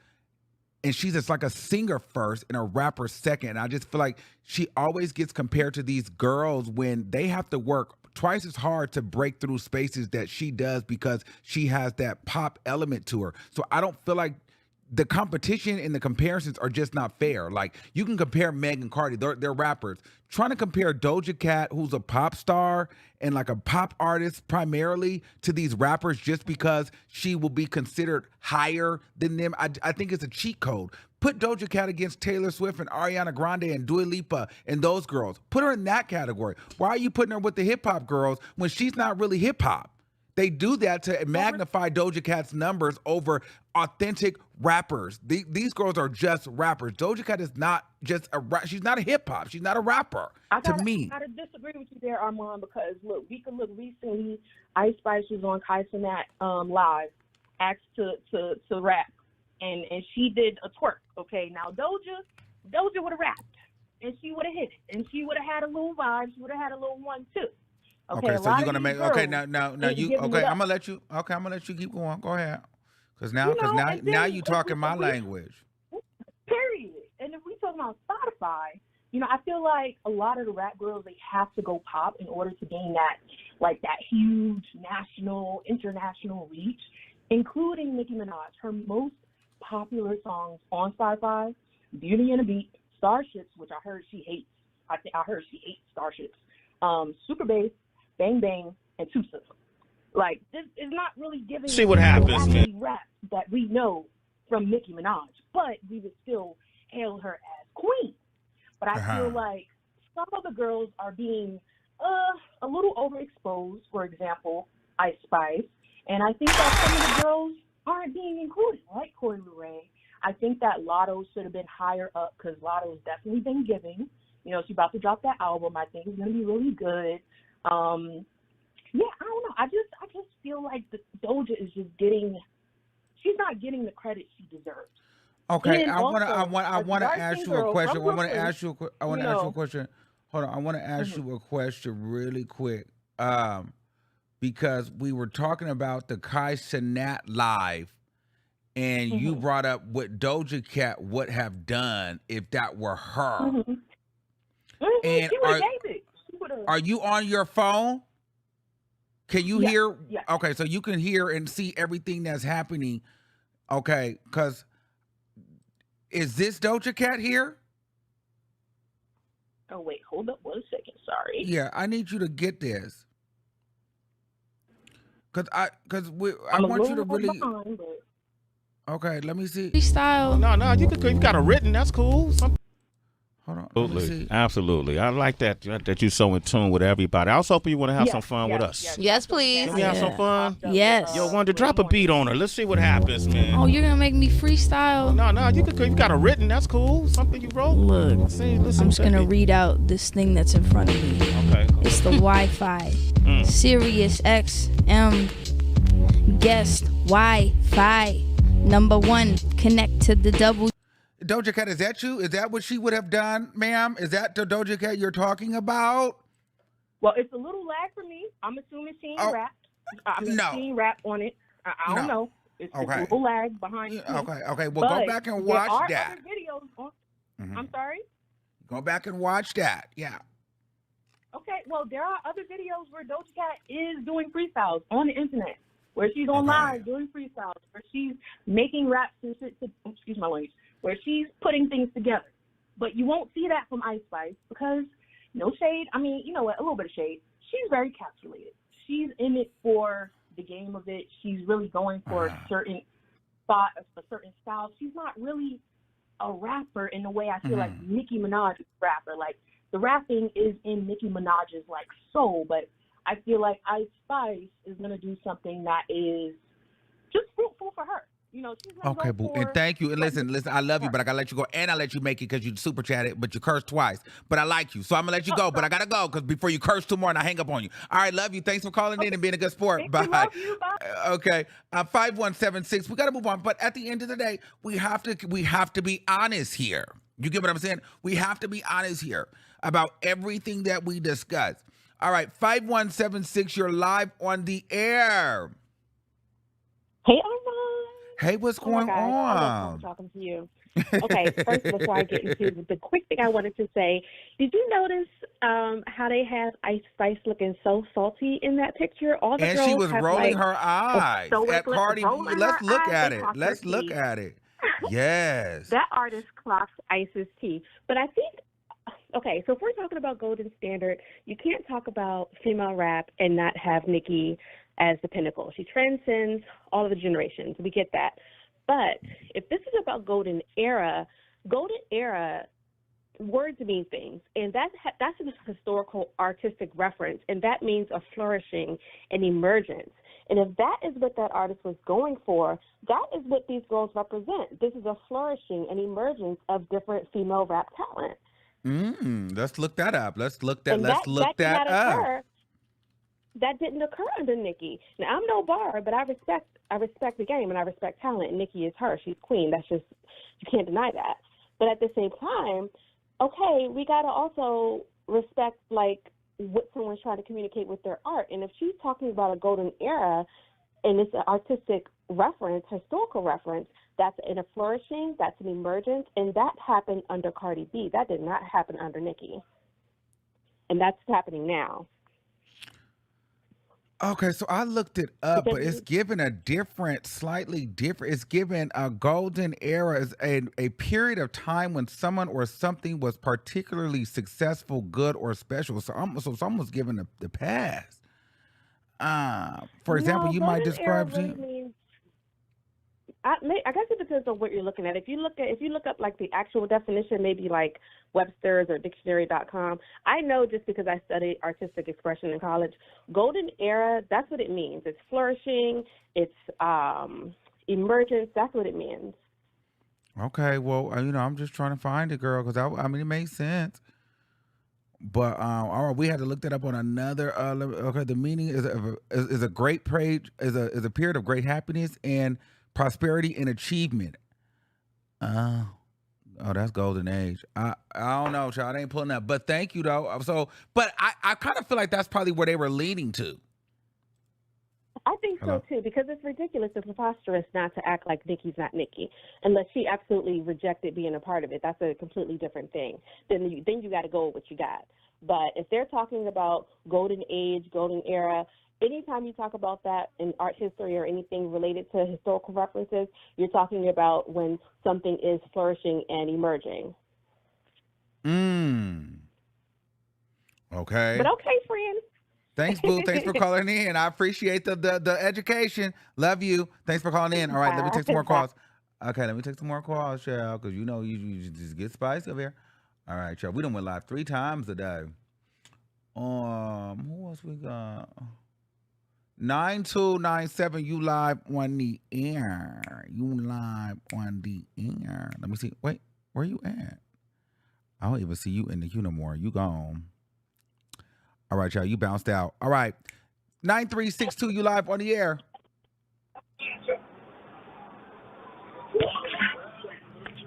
and she's just like a singer first and a rapper second. And I just feel like she always gets compared to these girls when they have to work twice as hard to break through spaces that she does because she has that pop element to her. So I don't feel like the competition and the comparisons are just not fair. Like, you can compare Meg and Cardi, they're rappers. Trying to compare Doja Cat, who's a pop star and like a pop artist primarily, to these rappers just because she will be considered higher than them, I think it's a cheat code. Put Doja Cat against Taylor Swift and Ariana Grande and Dua Lipa and those girls. Put her in that category. Why are you putting her with the hip hop girls when she's not really hip hop? They do that to magnify Doja Cat's numbers over authentic rappers. These girls are just rappers. Doja Cat is not just she's not a hip hop. She's not a rapper. to me. I gotta disagree with you there, Armon, because look, we could look recently. Ice Spice was on Kai Cenat live, asked to rap, and she did a twerk. Okay, now Doja would have rapped, and she would have hit it, and she would have had a little vibe. She would have had a little 1-2. Okay, so you're gonna make now you okay. I'm gonna let you keep going. Go ahead, because now you talking my language. Period. And if we talk about Spotify, I feel like a lot of the rap girls, they have to go pop in order to gain that huge national, international reach, including Nicki Minaj. Her most popular songs on Spotify: Beauty and a Beat, Starships, which I heard she hates. I heard she hates Starships. Super Bass, Bang Bang, and Tusa. Like, this is not really giving see what happens, man. Rap that we know from Nicki Minaj, but we would still hail her as queen. But I feel like some of the girls are being a little overexposed. For example, Ice Spice, and I think that some of the girls aren't being included, like Coi Leray. I think that Lotto should have been higher up because Lotto's definitely been giving. She's about to drop that album. I think it's going to be really good. Yeah, I don't know. I just feel like the Doja is just she's not getting the credit she deserves. Okay, I want to ask you a question. I want to ask you a question. Hold on. I want to ask you a question really quick. Because we were talking about the Kai Cenat live, and you brought up what Doja Cat would have done if that were her. And are you on your phone? Can you hear? Yeah. Okay, so you can hear and see everything that's happening. Okay, because is this Doja Cat here? Oh, wait, hold up 1 second. Sorry. Yeah, I need you to get this. I want you to really. Behind, but... Okay, let me see. Freestyle. No, you got it written. That's cool. Hold Hold on. Let me Absolutely. see. Absolutely. I like that you're so in tune with everybody. I was hoping you want to have some fun with us. Yes, please. Can we have some fun? Yes. Yo, Wonder, drop a beat on her. Let's see what happens, man. Oh, you're gonna make me freestyle? No, you got a written. That's cool. Something you wrote. Look, Listen, I'm just gonna read out this thing that's in front of me. Okay. It's the Wi-Fi. Sirius XM guest Wi-Fi #1. Connect to the double. Doja Cat, is that you? Is that what she would have done, ma'am? Is that the Doja Cat you're talking about? Well, it's a little lag for me. I'm assuming she ain't rap. She ain't rap on it. I don't know. It's a little lag behind it. Okay. Well, go back and watch that. Other videos on. I'm sorry? Go back and watch that. Yeah. Okay, well, there are other videos where Doja Cat is doing freestyles on the internet, where she's on live doing freestyles, where she's making raps and shit, excuse my language, where she's putting things together. But you won't see that from Ice Spice because, no shade, I mean, you know what, a little bit of shade. She's very calculated. She's in it for the game of it. She's really going for a certain thought, a certain style. She's not really a rapper in the way I feel like Nicki Minaj is a rapper. Like, the rapping is in Nicki Minaj's like soul, but I feel like Ice Spice is gonna do something that is just fruitful for her. You know, she's gonna Okay, boo. And thank you. And listen, I love you, but I gotta let you go. And I let you make it because you super chatted, but you cursed twice. But I like you. So I'm gonna let you go, but I gotta go because before you curse 2 more and I hang up on you. All right, love you. Thanks for calling in and being a good sport. Bye. Love you. Bye. Okay. 5176. We gotta move on. But at the end of the day, we have to be honest here. You get what I'm saying? We have to be honest here about everything that we discuss. All right, 5176, you're live on the air. Hey, Armon. Hey, what's going on? I'm talking to you. Okay, first, before I get into the quick thing I wanted to say, did you notice how they have Ice Spice looking so salty in that picture? All the and girls she was have, rolling like, her eyes at Cardi B. Let's look at it. Let's look at it. Yes. That artist clocks Ice's teeth. But I think, okay, so if we're talking about golden standard, you can't talk about female rap and not have Nicki as the pinnacle. She transcends all of the generations. We get that. But if this is about golden era, words mean things. And that's a historical artistic reference. And that means a flourishing and emergence. And if that is what that artist was going for, that is what these girls represent. This is a flourishing and emergence of different female rap talent. Let's look that up. Let's look that up. That didn't occur under Nicki. Now, I'm no bar, but I respect the game and I respect talent. And Nicki is her. She's queen. That's just, you can't deny that. But at the same time, okay, we got to also respect, like, what someone's trying to communicate with their art. And if she's talking about a golden era and it's an artistic reference, historical reference, that's in a flourishing, that's an emergence, and that happened under Cardi B. That did not happen under Nicki. And that's happening now. Okay, so I looked it up, but it's given slightly different. It's given a golden era as a period of time when someone or something was particularly successful, good, or special. So someone's given the pass. For example, you might describe. I guess it depends on what you're looking at. If you look up like the actual definition, maybe like Webster's or dictionary.com, I know just because I studied artistic expression in college, golden era, that's what it means. It's flourishing, it's emergence, that's what it means. Okay, well, I'm just trying to find it, girl, because I mean, it makes sense. But all right, we had to look that up on another. Okay, the meaning is a great page, is a period of great happiness and prosperity and achievement. Oh, that's golden age. I don't know, child. I ain't pulling that. But thank you, though. But I kind of feel like that's probably where they were leading to. I think so, too, because it's ridiculous and preposterous not to act like Nicki's not Nicki, unless she absolutely rejected being a part of it. That's a completely different thing. Then you got to go with what you got. But if they're talking about golden age, golden era, anytime you talk about that in art history or anything related to historical references, you're talking about when something is flourishing and emerging. Okay. But okay, friend. Thanks, boo. Thanks for calling in. I appreciate the education. Love you. Thanks for calling in. All right, let me take some more calls. Okay, let me take some more calls, Cheryl, because you just get spicy over here. All right, y'all. We done went live 3 times today. Who else we got? 9297, you live on the air. You live on the air. Let me see. Wait, where you at? I don't even see you in the queue no more. You gone. All right, y'all. You bounced out. All right. 9362, you live on the air.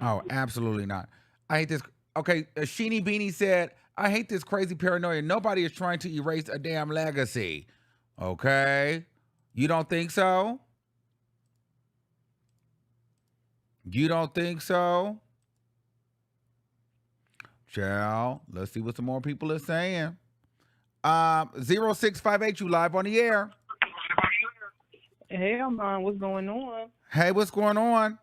Oh, absolutely not. I hate this. Okay, Sheenie Beanie said, I hate this crazy paranoia. Nobody is trying to erase a damn legacy. Okay? You don't think so? You don't think so? Child, let's see what some more people are saying. 0658, you live on the air. Hey, Armon, what's going on? Hey, what's going on?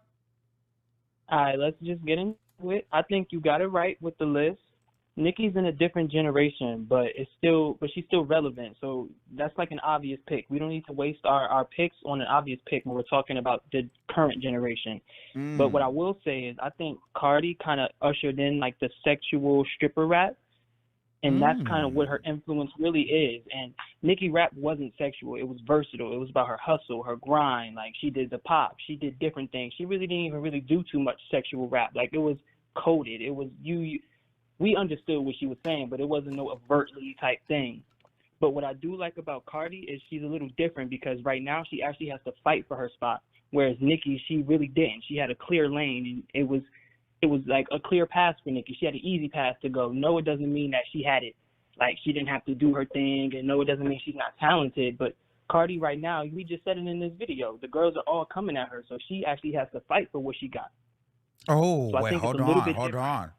All right, let's just get into it. I think you got it right with the list. Nicki's in a different generation, but she's still relevant. So that's like an obvious pick. We don't need to waste our picks on an obvious pick when we're talking about the current generation. But what I will say is I think Cardi kind of ushered in like the sexual stripper rap. And that's kind of what her influence really is. And Nicki rap wasn't sexual. It was versatile. It was about her hustle, her grind. Like, she did the pop. She did different things. She really didn't even really do too much sexual rap. Like, it was coded. It was we understood what she was saying, but it wasn't no overtly type thing. But what I do like about Cardi is she's a little different because right now she actually has to fight for her spot. Whereas Nicki, she really didn't. She had a clear lane, and it was like a clear path for Nicki. She had an easy path to go. No, it doesn't mean that she had it. Like, she didn't have to do her thing, and no, it doesn't mean she's not talented. But Cardi right now, we just said it in this video, the girls are all coming at her, so she actually has to fight for what she got. Oh, so wait, hold on.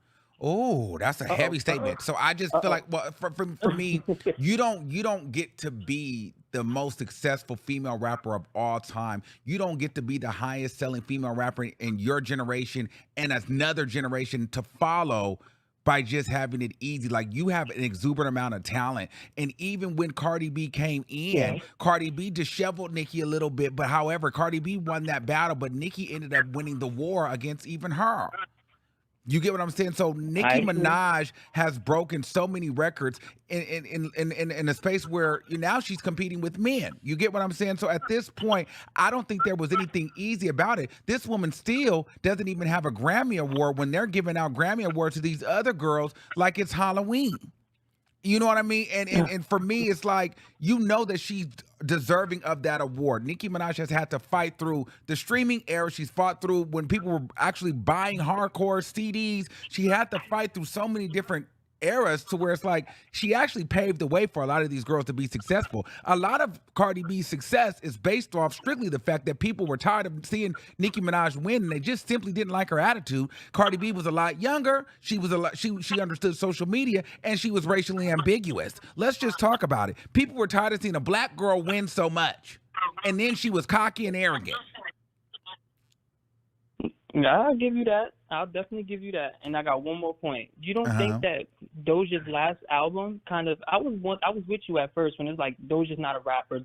Oh, that's a heavy statement. So I just feel like, well, for me, you don't get to be the most successful female rapper of all time. You don't get to be the highest selling female rapper in your generation and another generation to follow by just having it easy. Like, you have an exuberant amount of talent. And even when Cardi B came in, Cardi B disheveled Nicki a little bit. But however, Cardi B won that battle, but Nicki ended up winning the war against even her. You get what I'm saying? So Nicki Minaj has broken so many records in a space where now she's competing with men. You get what I'm saying? So at this point, I don't think there was anything easy about it. This woman still doesn't even have a Grammy Award when they're giving out Grammy Awards to these other girls like it's Halloween. You know what I mean? And for me, it's like, that she's deserving of that award. Nicki Minaj has had to fight through the streaming era. She's fought through when people were actually buying hardcore CDs. She had to fight through so many different eras to where it's like she actually paved the way for a lot of these girls to be successful. A lot of Cardi B's success is based off strictly the fact that people were tired of seeing Nicki Minaj win, and they just simply didn't like her attitude. Cardi B was a lot younger. She understood social media, and she was racially ambiguous. Let's just talk about it. People were tired of seeing a black girl win so much, and then she was cocky and arrogant. I'll give you that. I'll definitely give you that. And I got one more point. You don't think that Doja's last album kind of, I was with you at first when it's like Doja's not a rapper.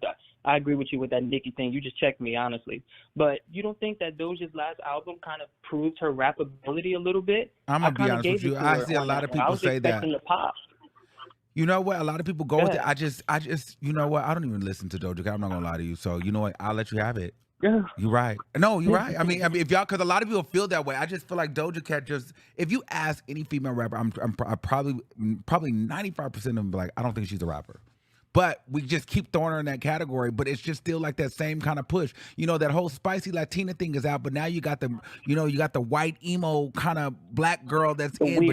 I agree with you with that Nicki thing. You just checked me, honestly. But you don't think that Doja's last album kind of proved her rappability a little bit? I'm going to be honest with you. I see a lot of people say that. The pop. You know what? A lot of people go with it. I just, you know what? I don't even listen to Doja Cat. I'm not going to lie to you. So, you know what? I'll let you have it. Yeah. You're right. No, you're right. I mean, if y'all, because a lot of people feel that way. I just feel like Doja Cat just, if you ask any female rapper, I'm probably 95% of them be like, I don't think she's a rapper. But we just keep throwing her in that category. But it's just still like that same kind of push. That whole spicy Latina thing is out. But now you got the white emo kind of black girl that's in,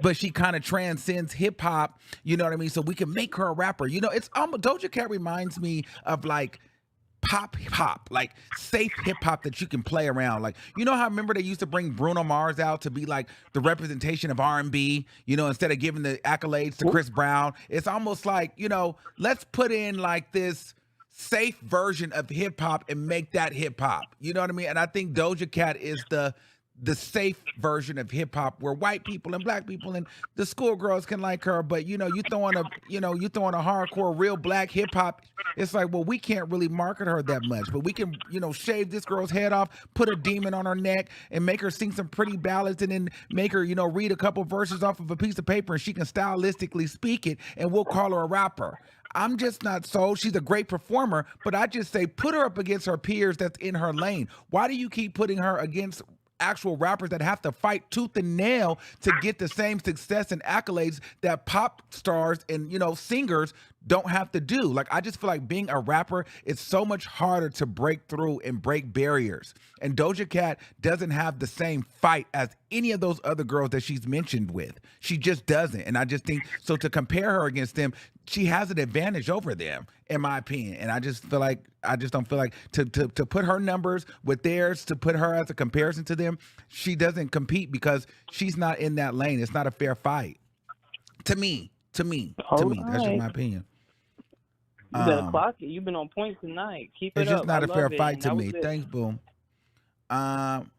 but she kind of transcends hip hop. You know what I mean? So we can make her a rapper. It's Doja Cat reminds me of like pop hip hop, like safe hip hop that you can play around. Like, how remember they used to bring Bruno Mars out to be like the representation of R&B, instead of giving the accolades to Chris Brown. It's almost like, let's put in like this safe version of hip hop and make that hip hop. You know what I mean? And I think Doja Cat is the the safe version of hip hop where white people and black people and the schoolgirls can like her, but you throwing a hardcore real black hip hop. It's like, well, we can't really market her that much, but we can, shave this girl's head off, put a demon on her neck, and make her sing some pretty ballads, and then make her, read a couple verses off of a piece of paper, and she can stylistically speak it, and we'll call her a rapper. I'm just not sold. She's a great performer, but I just say put her up against her peers that's in her lane. Why do you keep putting her against actual rappers that have to fight tooth and nail to get the same success and accolades that pop stars and singers don't have to do? Like, I just feel like being a rapper is so much harder to break through and break barriers, and Doja Cat doesn't have the same fight as any of those other girls that she's mentioned with. She just doesn't, and I just think so to compare her against them, she has an advantage over them, in my opinion. And I just don't feel like to put her numbers with theirs, to put her as a comparison to them, she doesn't compete because she's not in that lane. It's not a fair fight. To me. That's just my opinion. You better clock it. You've been on point tonight. Keep it up. It's just not a fair fight And to me. Thanks, Boom. And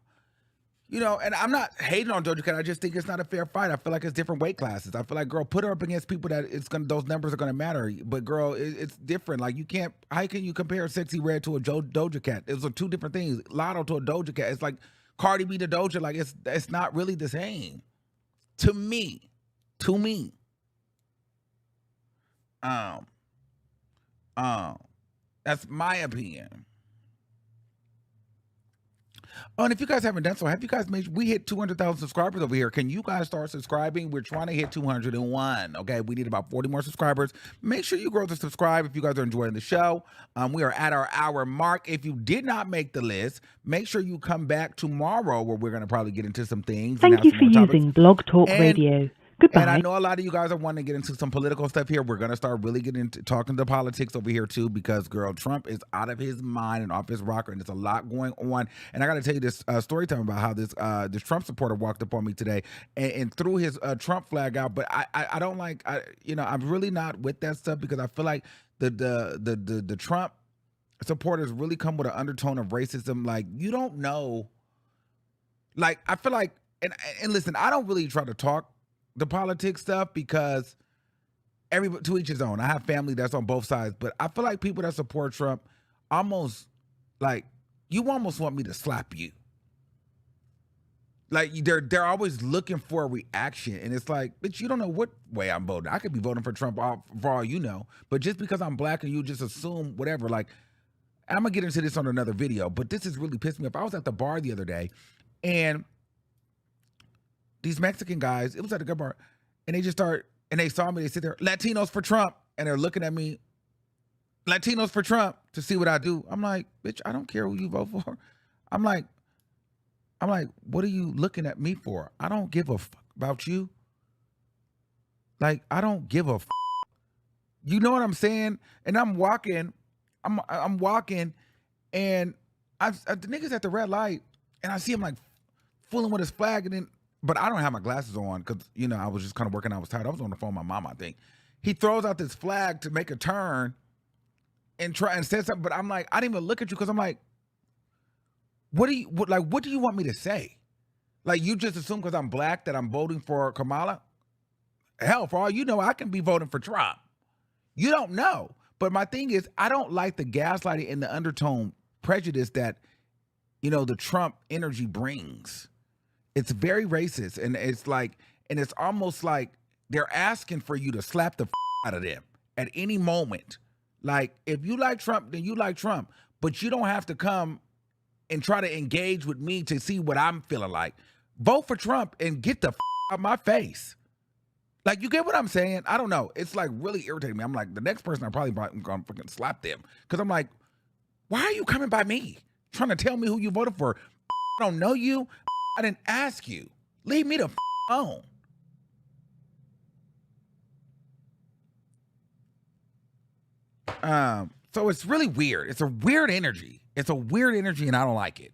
I'm not hating on Doja Cat. I just think it's not a fair fight. I feel like it's different weight classes. I feel like, girl, put her up against people that those numbers are gonna matter. But girl, it's different. Like, you can't. How can you compare Sexy Red to a Doja Cat? Those are two different things. Lotto to a Doja Cat. It's like Cardi B to Doja. Like, it's not really the same. To me. That's my opinion. Oh, and if you guys haven't done so, have you guys we hit 200,000 subscribers over here. Can you guys start subscribing? We're trying to hit 201. Okay, we need about 40 more subscribers. Make sure you go to subscribe if you guys are enjoying the show. We are at our hour mark. If you did not make the list, make sure you come back tomorrow where we're going to probably get into some things. Thank you for using Blog Talk Radio. Goodbye. And I know a lot of you guys are wanting to get into some political stuff here. We're going to start really getting into talking to politics over here too, because girl, Trump is out of his mind and off his rocker, and there's a lot going on. And I got to tell you this story time about how this Trump supporter walked up on me today and threw his Trump flag out. But I don't like, I'm really not with that stuff, because I feel like the Trump supporters really come with an undertone of racism. Like, you don't know. Like, I feel like, and listen, I don't really try to talk the politics stuff, because everybody to each his own. I have family that's on both sides, but I feel like people that support Trump almost you almost want me to slap you. Like, they're always looking for a reaction, and it's like, bitch, you don't know what way I'm voting. I could be voting for Trump for all you know, but just because I'm black and you just assume whatever. Like, I'm gonna get into this on another video, but this is really pissed me off. I was at the bar the other day, and these Mexican guys, it was at a good bar, and they just they saw me, they sit there, Latinos for Trump, and they're looking at me, Latinos for Trump, to see what I do. I'm like, bitch, I don't care who you vote for. I'm like, what are you looking at me for? I don't give a fuck about you. Like, I don't give a fuck. You know what I'm saying? And I'm walking, and the nigga's at the red light, and I see him like fooling with his flag, and then, but I don't have my glasses on because, I was just kind of working. I was tired. I was on the phone with my mom, I think. He throws out this flag to make a turn and try and say something. But I'm like, I didn't even look at you, because I'm like, what do you want me to say? Like, you just assume because I'm black that I'm voting for Kamala? Hell, for all you know, I can be voting for Trump. You don't know. But my thing is, I don't like the gaslighting and the undertone prejudice that, the Trump energy brings. It's very racist, and it's almost like they're asking for you to slap the out of them at any moment. Like, if you like Trump, then you like Trump, but you don't have to come and try to engage with me to see what I'm feeling like. Vote for Trump and get the out of my face. Like, you get what I'm saying? I don't know. It's like really irritating me. I'm like, the next person I'm probably gonna freaking slap them, because I'm like, why are you coming by me trying to tell me who you voted for? I don't know you. I didn't ask you. Leave me the alone. So it's really weird. It's a weird energy. And I don't like it.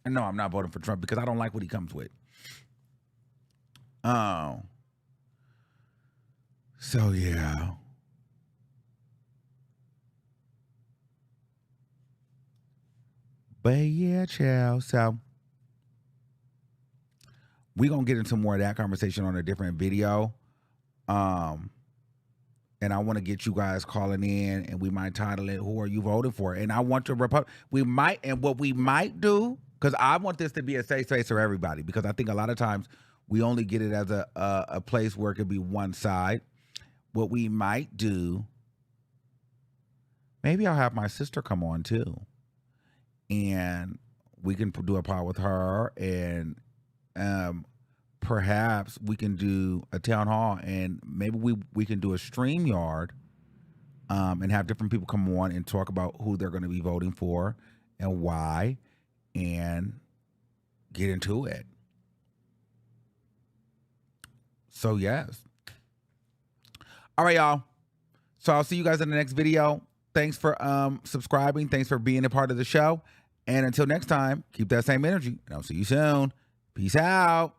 And no, I'm not voting for Trump because I don't like what he comes with. Oh. So yeah. But yeah, child. So we're going to get into more of that conversation on a different video. And I want to get you guys calling in, and we might title it, Who Are You Voting For? And I want to, what we might do, because I want this to be a safe space for everybody, because I think a lot of times we only get it as a place where it could be one side. What we might do, maybe I'll have my sister come on too, and we can do a pod with her, and perhaps we can do a town hall, and maybe we can do a StreamYard, and have different people come on and talk about who they're going to be voting for and why, and get into it. So yes. All right, y'all. So I'll see you guys in the next video. Thanks for subscribing. Thanks for being a part of the show. And until next time, keep that same energy. And I'll see you soon. Peace out.